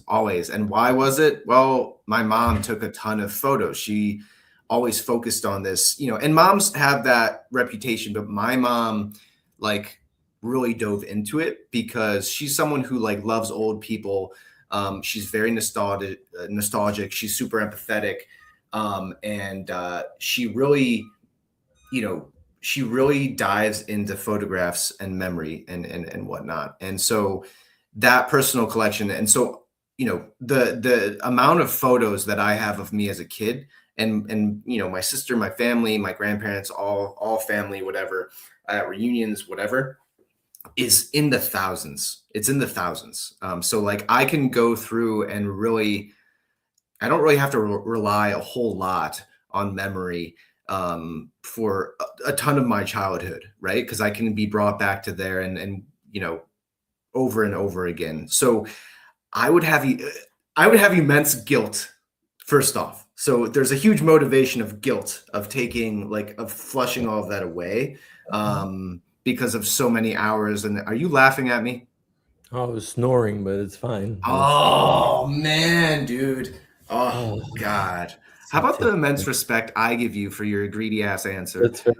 And why was it? Well, my mom took a ton of photos. She always focused on this, and moms have that reputation, but my mom really dove into it because she's someone who loves old people. She's very nostalgic. She's super empathetic. And she really, she really dives into photographs and memory and whatnot. And so that personal collection. And so the amount of photos that I have of me as a kid, and my sister, my family, my grandparents, all family, whatever, at reunions, whatever, is in the thousands. It's in the thousands. So like I can go through and really, I don't really have to rely a whole lot on memory for a ton of my childhood, right? Because I can be brought back to there and over and over again. So I would have immense guilt, first off. So there's a huge motivation of guilt of flushing all of that away because of so many hours. And are you laughing at me? I was snoring, but it's fine. Oh man, dude. Oh God. How about the immense respect I give you for your greedy ass answer? That's fair.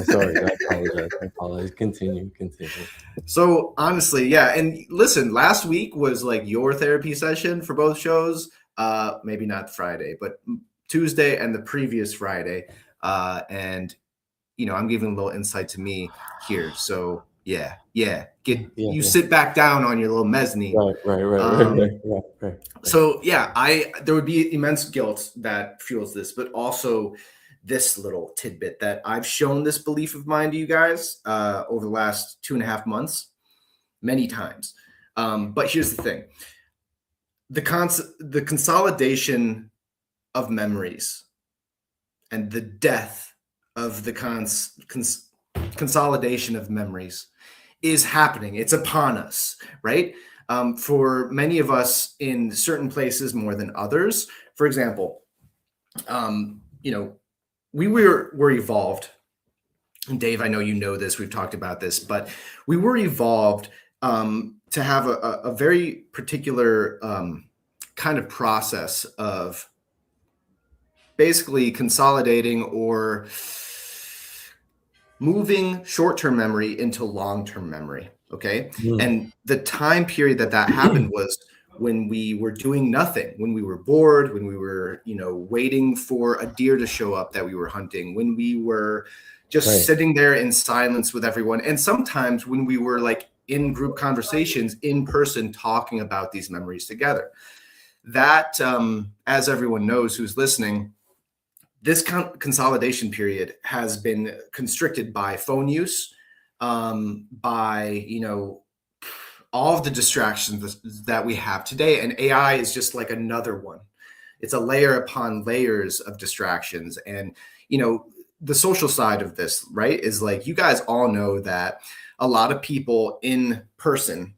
Sorry, I apologize. Continue. So honestly, yeah. And listen, last week was like your therapy session for both shows. Maybe not Friday, but Tuesday and the previous Friday. And I'm giving a little insight to me here. So yeah. Sit back down on your little mezzanine. Right. So yeah, there would be immense guilt that fuels this, but also this little tidbit that I've shown this belief of mine to you guys over the last 2.5 months, many times. But here's the thing: the consolidation of memories and the death of the consolidation of memories is happening. It's upon us, right? For many of us in certain places more than others. For example, we were evolved. And Dave, I know you know this, we've talked about this, but we were evolved to have a very particular kind of process of basically consolidating or moving short-term memory into long-term memory. Okay. And the time period that happened was when we were doing nothing, when we were bored, when we were, waiting for a deer to show up that we were hunting, when we were just sitting there in silence with everyone. And sometimes when we were like in group conversations in person, talking about these memories together. That, as everyone knows who's listening, this consolidation period has been constricted by phone use, by all of the distractions that we have today, and AI is just like another one. It's a layer upon layers of distractions. And the social side of this, right, is like, you guys all know that a lot of people in person,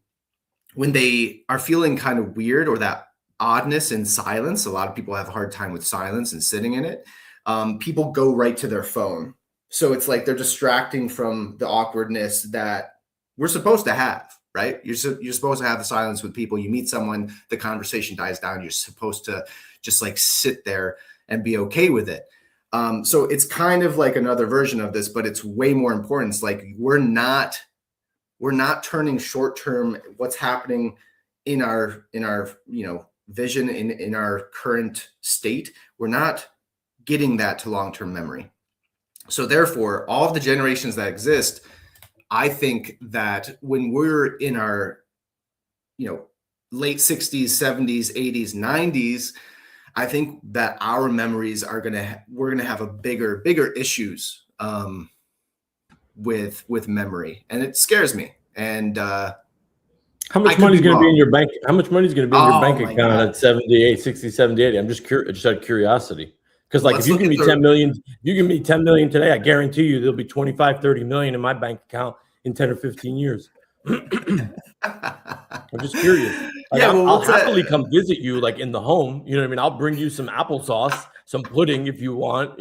when they are feeling kind of weird or that oddness in silence, a lot of people have a hard time with silence and sitting in it. People go right to their phone. So it's like they're distracting from the awkwardness that we're supposed to have, right? You're supposed to have the silence with people. You meet someone, the conversation dies down. You're supposed to just like sit there and be okay with it. So it's kind of like another version of this, but it's way more important. It's like we're not turning short-term what's happening in our vision in our current state. We're not getting that to long-term memory. So therefore, all of the generations that exist, I think that when we're in our, late 60s, 70s, 80s, 90s, I think that our memories we're going to have a bigger issues with memory. And it scares me. And how much money is going to be in your bank? How much money is going to be in your bank account God. at 78, 60, 70, 80? I'm just curious, just out of curiosity. Because if you give me 10 million, you give me 10 million today, I guarantee you there'll be 25, 30 million in my bank account in 10 or 15 years. I'm just curious. I'll happily come visit you in the home. You know what I mean? I'll bring you some applesauce, some pudding if you want,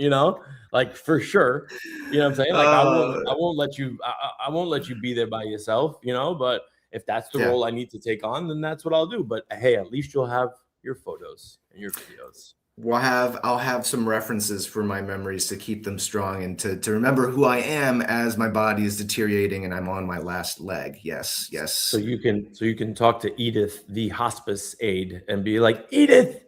for sure. You know what I'm saying? I won't let you be there by yourself, but if that's the role I need to take on, then that's what I'll do. But hey, at least you'll have your photos and your videos. I'll have some references for my memories to keep them strong and to remember who I am as my body is deteriorating and I'm on my last leg. Yes. So you can talk to Edith, the hospice aide, and be like, Edith,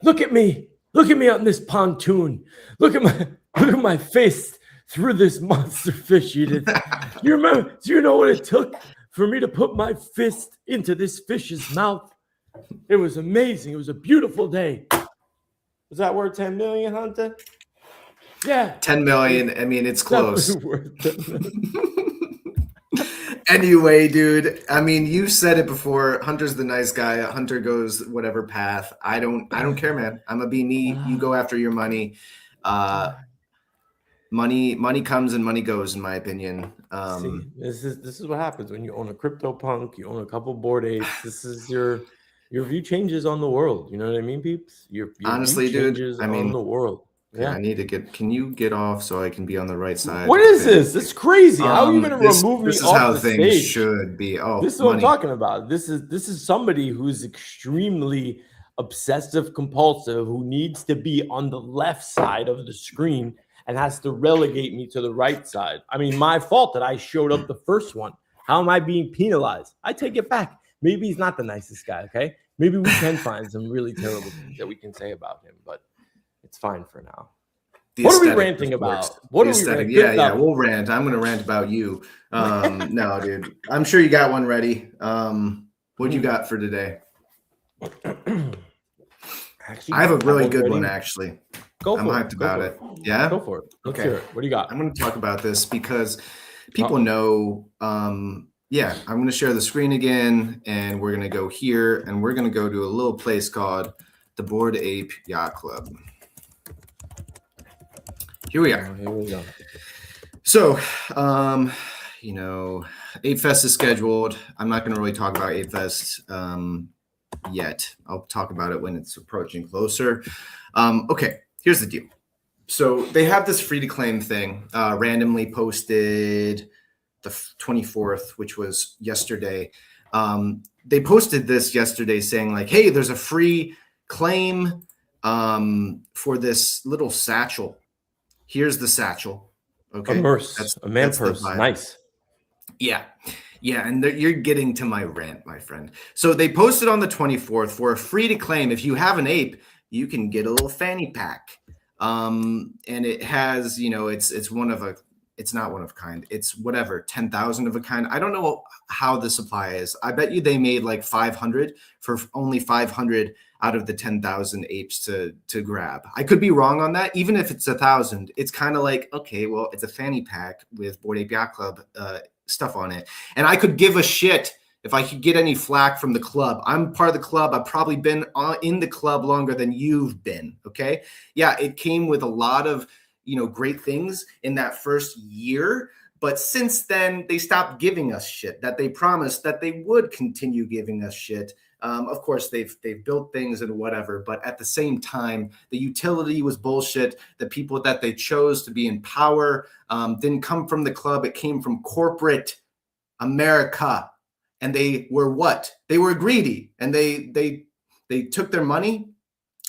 look at me on this pontoon. Look at my face through this monster fish, Edith. Do you know what it took for me to put my fist into this fish's mouth? It was amazing. It was a beautiful day. Was that worth 10 million, Hunter? Yeah. 10 million. I mean, it's close. Definitely worth 10 million. Anyway, dude, I mean, you said it before. Hunter's the nice guy. Hunter goes whatever path. I don't care, man. I'm a be me. You go after your money. Money comes and money goes, in my opinion. See, this is what happens when you own a CryptoPunk, you own a couple Bored Apes. This is your view changes on the world. You know what I mean, peeps? Your Honestly, view dude, changes I mean, on the world. Yeah. I need to get. Can you get off so I can be on the right side? What is this? It's crazy. How are you going to remove me This is off how the things stage? should be. Oh, this is what I'm talking about. This is somebody who's extremely obsessive compulsive who needs to be on the left side of the screen and has to relegate me to the right side. I mean, my fault that I showed up the first one. How am I being penalized? I take it back. Maybe he's not the nicest guy, okay? Maybe we can find some really terrible things that we can say about him, but it's fine for now. What are we ranting about? What are we ranting? Yeah, we'll rant. I'm going to rant about you. No, dude. I'm sure you got one ready. What you got for today? Actually, I have a really good one, actually. Go for I'm hyped about it. Yeah? Go for it. Let's hear it. What do you got? I'm going to talk about this because people know. I'm going to share the screen again, and we're going to go here, and we're going to go to a little place called the Bored Ape Yacht Club. Here we are. Here we go. So, Ape Fest is scheduled. I'm not going to really talk about Ape Fest yet. I'll talk about it when it's approaching closer. Okay, here's the deal. So they have this free to claim thing randomly posted the 24th, which was yesterday. They posted this yesterday saying like, hey, there's a free claim for this little satchel. Here's the satchel. Okay. A man purse. Nice. Yeah. And you're getting to my rant, my friend. So they posted on the 24th for a free to claim. If you have an ape, you can get a little fanny pack. And it has, it's not one of a kind. It's whatever, 10,000 of a kind. I don't know how the supply is. I bet you they made like 500 for only 500 out of the 10,000 apes to grab. I could be wrong on that. Even if it's 1,000, it's kind of like, okay, well, it's a fanny pack with Bored Ape Yacht Club stuff on it. And I could give a shit if I could get any flack from the club. I'm part of the club. I've probably been in the club longer than you've been, okay? Yeah, it came with a lot of, great things in that first year. But since then, they stopped giving us shit that they promised that they would continue giving us shit. Of course, they've built things and whatever, but at the same time, the utility was bullshit. The people that they chose to be in power didn't come from the club. It came from corporate America. And they were what? They were greedy. And they took their money.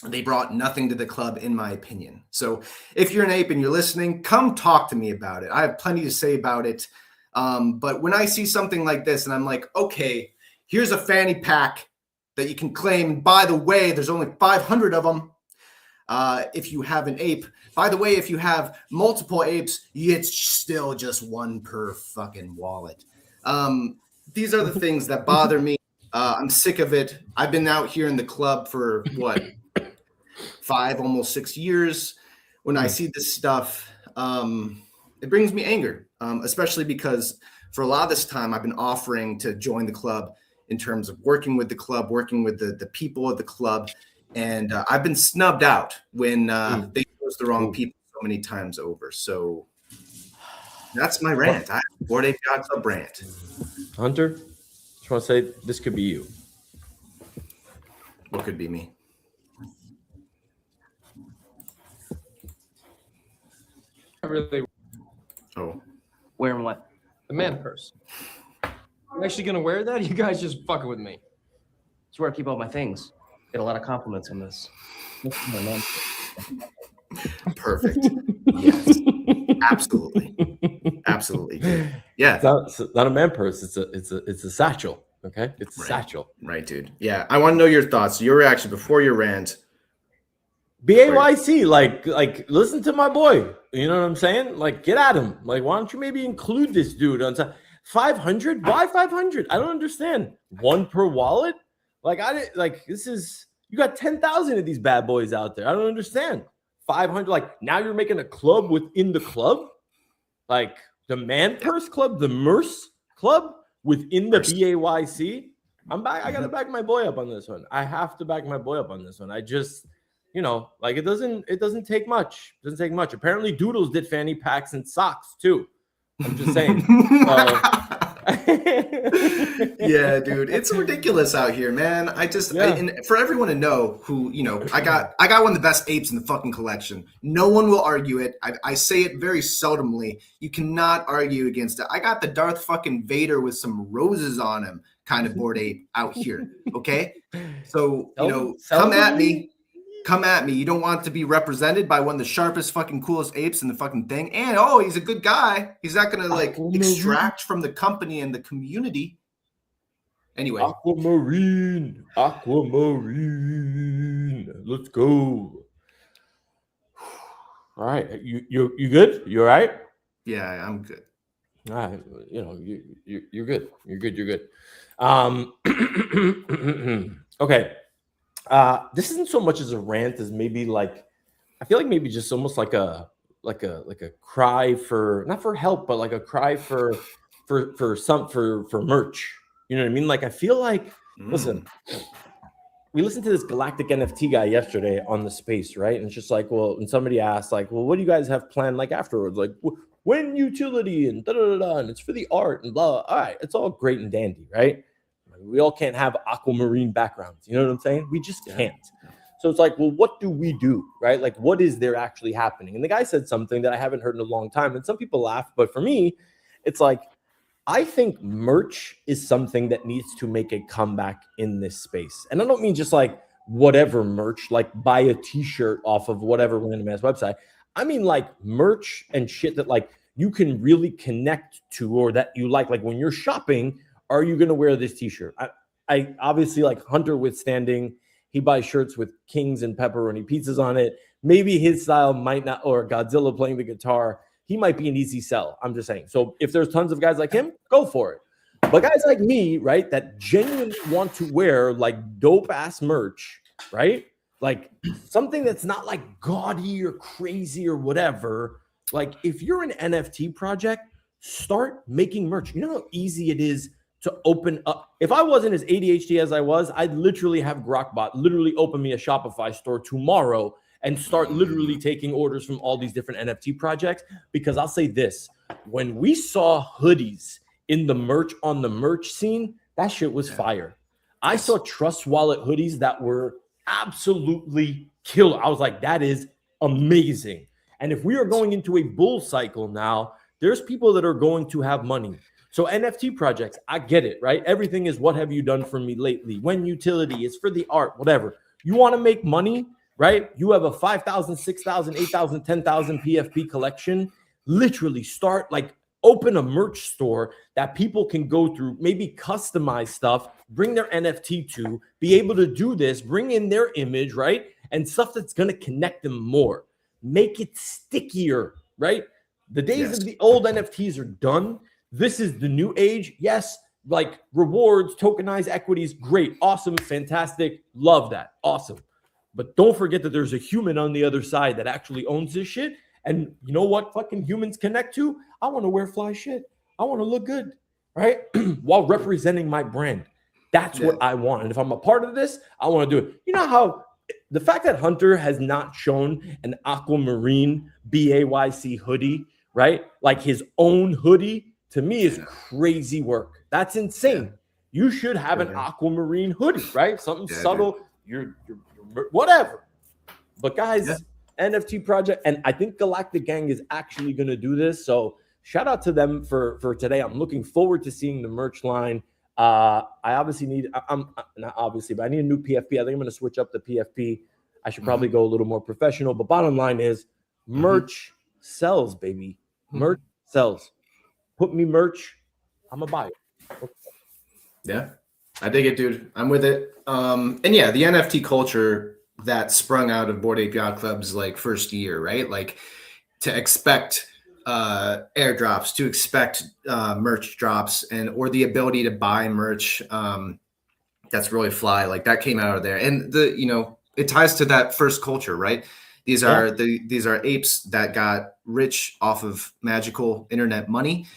They brought nothing to the club, in my opinion. So if you're an ape and you're listening, come talk to me about it. I have plenty to say about it. But when I see something like this and I'm like, okay, here's a fanny pack that you can claim. By the way, there's only 500 of them. If you have an ape, by the way, if you have multiple apes, it's still just one per fucking wallet. These are the things that bother me. I'm sick of it. I've been out here in the club for what, 5, almost 6 years. When I see this stuff, it brings me anger, especially because for a lot of this time, I've been offering to join the club in terms of working with the club, working with the people of the club. And I've been snubbed out when they chose the wrong people so many times over. So that's my rant. I have a Bored Ape Yacht Club rant. Hunter, just want to say this could be you. What could be me? I really Wearing what? The man purse. I'm actually gonna wear that? You guys just fucking with me. It's where I keep all my things. Get a lot of compliments on this. Perfect. Yes. Absolutely. Yeah. It's not a man purse. It's a satchel. Okay. It's a satchel. Right, dude. Yeah. I want to know your thoughts, your reaction before your rant. BAYC, like listen to my boy. You know what I'm saying? Like, get at him. Like, why don't you maybe include this dude on top? 500? Why 500? I don't understand. One per wallet? Like I didn't like this is you got 10,000 of these bad boys out there. I don't understand. 500. Like now you're making a club within the club, like the Man Purse Club, the Merce Club within the BAYC. I'm back. I gotta back my boy up on this one. I have to back my boy up on this one. I just, like it doesn't take much. It doesn't take much. Apparently, Doodles did fanny packs and socks too. I'm just saying. Yeah, dude, it's ridiculous out here, man. And for everyone to know who, I got one of the best apes in the fucking collection. No one will argue it. I say it very seldomly. You cannot argue against it. I got the Darth fucking Vader with some roses on him kind of bored ape out here. Okay, so come at me. Come at me. You don't want to be represented by one of the sharpest, fucking coolest apes in the fucking thing. And he's a good guy. He's not gonna extract from the company and the community. Anyway. Aquamarine. Let's go. All right. You good? You all right? Yeah, I'm good. All right. You're good. You're good. Okay. This isn't so much as a rant as maybe I feel like maybe just almost like a cry for, not for help, but like a cry for merch. You know what I mean? Like I feel like listen, we listened to this Galactic NFT guy yesterday on the space, right? And it's just like, well, and somebody asked what do you guys have planned afterwards? Like when utility and and it's for the art and blah. All right, it's all great and dandy, right? We all can't have aquamarine backgrounds. You know what I'm saying? We just can't. So it's like, well, what do we do, right? Like, what is there actually happening? And the guy said something that I haven't heard in a long time. And some people laugh, but for me, it's like, I think merch is something that needs to make a comeback in this space. And I don't mean just like whatever merch, like buy a t-shirt off of whatever random ass website. I mean like merch and shit that like you can really connect to or that you like when you're shopping. Are you going to wear this t-shirt? I obviously like Hunter withstanding. He buys shirts with kings and pepperoni pizzas on it. Maybe his style might not, or Godzilla playing the guitar, he might be an easy sell. I'm just saying. So if there's tons of guys like him, go for it. But guys like me, right, that genuinely want to wear dope ass merch, right? Like something that's not gaudy or crazy or whatever. Like if you're an NFT project, start making merch. You know how easy it is to open up. If I wasn't as ADHD as I was, I'd literally have Grokbot literally open me a Shopify store tomorrow and start literally taking orders from all these different NFT projects. Because I'll say this, when we saw hoodies in the merch on the merch scene, that shit was fire. I saw Trust Wallet hoodies that were absolutely killer. I was like, that is amazing. And if we are going into a bull cycle now, there's people that are going to have money. So NFT projects, I get it, right? Everything is what have you done for me lately? When utility is for the art, whatever. You want to make money, right? You have a 5,000, 6,000, 8,000, 10,000 PFP collection. Literally start open a merch store that people can go through, maybe customize stuff, bring their NFT to, be able to do this, bring in their image, right? And stuff that's going to connect them more. Make it stickier, right? The days of the old NFTs are done. This is the new age. Yes, rewards, tokenized equities, great, awesome, fantastic. Love that. Awesome. But don't forget that there's a human on the other side that actually owns this shit. And you know what fucking humans connect to? I want to wear fly shit. I want to look good, right? While representing my brand. That's what I want. And if I'm a part of this, I want to do it. You know how the fact that Hunter has not shown an aquamarine BAYC hoodie, right? Like his own hoodie, to me is crazy work. That's insane. You should have an aquamarine hoodie, right? Something subtle. You're whatever. But guys, NFT project, and I think Galactic Gang is actually going to do this. So shout out to them for today. I'm looking forward to seeing the merch line. I obviously need, I'm not obviously, but I need a new PFP. I think I'm going to switch up the PFP. I should probably go a little more professional. But bottom line is merch sells, baby. Merch sells. Put me merch. I'm a buyer. Yeah, I dig it, dude. I'm with it. And yeah, the NFT culture that sprung out of Bored Ape Yacht Club's first year, right? To expect airdrops, to expect merch drops, or the ability to buy merch That's really fly. Like that came out of there. And it ties to that first culture, right? These are apes that got rich off of magical internet money.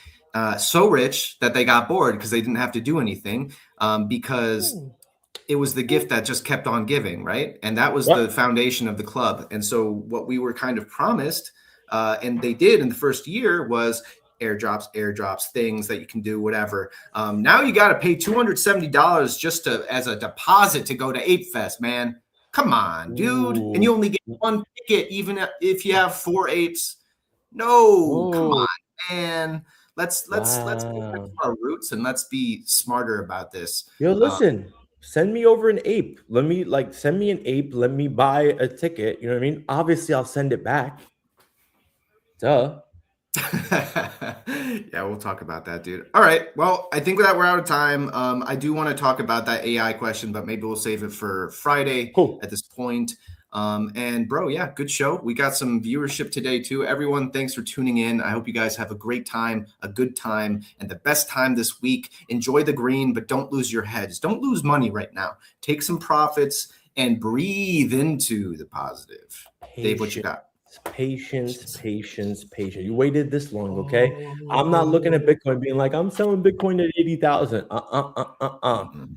So rich that they got bored because they didn't have to do anything, because it was the gift that just kept on giving, right? And that was the foundation of the club. And so what we were kind of promised, and they did in the first year, was airdrops, things that you can do, whatever. Now you got to pay $270 just as a deposit to go to Ape Fest, man. Come on, dude. Ooh. And you only get one ticket, even if you have 4 apes. No, come on, man. Let's go back to our roots and let's be smarter about this. Yo, listen, send me over an ape. Send me an ape. Let me buy a ticket. You know what I mean? Obviously, I'll send it back. Duh. Yeah, we'll talk about that, dude. All right. Well, I think that we're out of time. I do want to talk about that AI question, but maybe we'll save it for Friday at this point. And bro, yeah, good show. We got some viewership today too. Everyone, thanks for tuning in. I hope you guys have a great time, a good time, and the best time this week. Enjoy the green, but don't lose your heads. Don't lose money right now. Take some profits and breathe into the positive. Dave, what you got? Patience. You waited this long, okay? I'm not looking at Bitcoin being like, I'm selling Bitcoin at 80,000.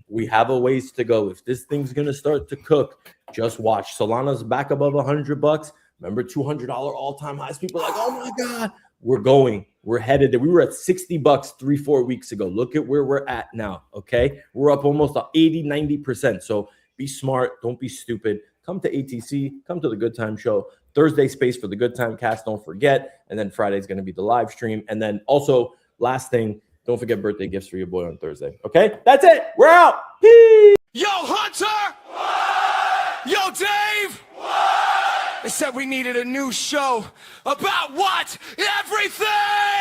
We have a ways to go. If this thing's gonna start to cook, just watch. Solana's back above $100. Remember $200 all-time highs? People are like, oh my God, we're headed there. We were at $60 3-4 weeks ago. Look at where we're at now, okay? We're up almost 80-90%. So be smart, don't be stupid. Come to ATC, come to the Good Time Show. Thursday space for the Good Time Cast, don't forget. And then Friday's going to be the live stream. And then also, last thing, don't forget birthday gifts for your boy on Thursday. Okay? That's it. We're out. Peace. Yo, Hunter! What? Yo, Dave! What? They said we needed a new show. About what? Everything!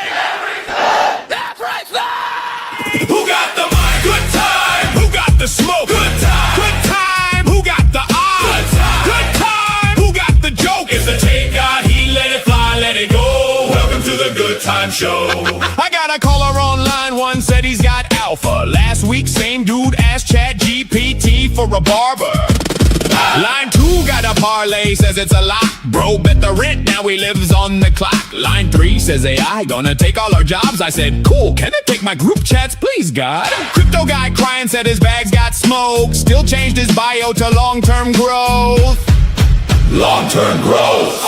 Everything! Who got the mic? Good time! Who got the smoke? Good time! Good time! Who got the eye? Good time! Good time! Who got the joke? If the tape got heat, let it fly, let it go. Welcome to the Good Time Show. I got a caller on line one, said he's got alpha. Last week, same dude asked Chat GPT for a barber. Line 2 got a parlay, says it's a lot. Bro, bet the rent, now he lives on the clock. Line 3 says AI gonna take all our jobs. I said, cool, can it take my group chats, please, God? Crypto guy crying, said his bags got smoked. Still changed his bio to long-term growth. Long-term growth.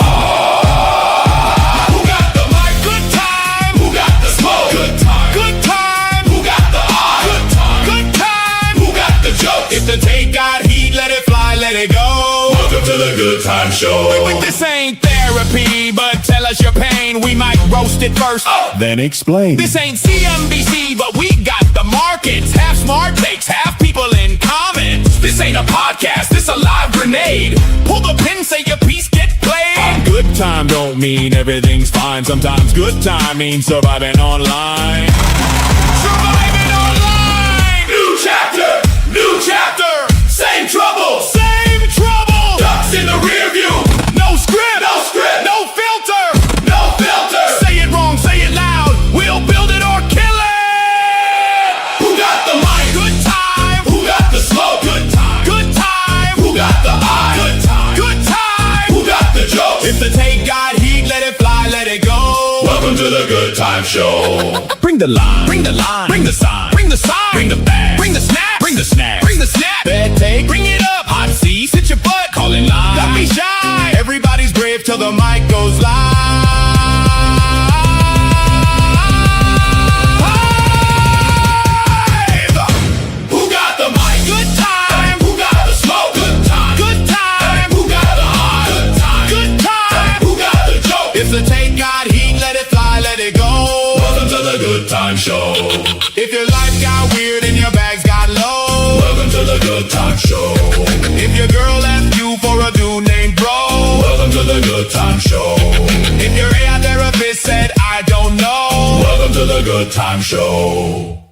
Who got the mic? Good time. Who got the smoke? Good time. Good time. Who got the eye? Good time. Good time. Who got the joke? If the take got heat, let it fly, let it go. Welcome to the Good Time Show. Wait, this ain't therapy, but tell us your pain. We might roast it first, then explain. This ain't CNBC, but we got the markets. Half smart takes, half people in comments. This ain't a podcast, this a live grenade. Pull the pin, say your piece, get played. Good time don't mean everything's fine. Sometimes good time means surviving online. Surviving online! New chapter, same trouble, ducks in the rear view. No script, no filter, say it wrong, say it loud, we'll build it or kill it. Who got the mic? Good time. Who got the smoke? Good time. Who got the eye? Good time. Who got the joke? If the take got heat, let it fly, let it go. Welcome to the Good Time Show. Bring the line, bring the sign, bring the sign, bring the bag, bring the snap, bring the snack, bed take, bring it up, hot seat, sit your butt, call in line. Don't be shy, everybody's brave till the mic goes live. Who got the mic? Good time. Who got the smoke? Good time. Who got the eye? Good time. Who got the joke? If the take got heat, let it fly, let it go. Welcome to the Good Time Show. If your life got weird and your bags got low, welcome to the Good Time Show. If your girl left you for a dude named Bro, welcome to the Good Time Show. If your AI therapist said I don't know, welcome to the Good Time Show.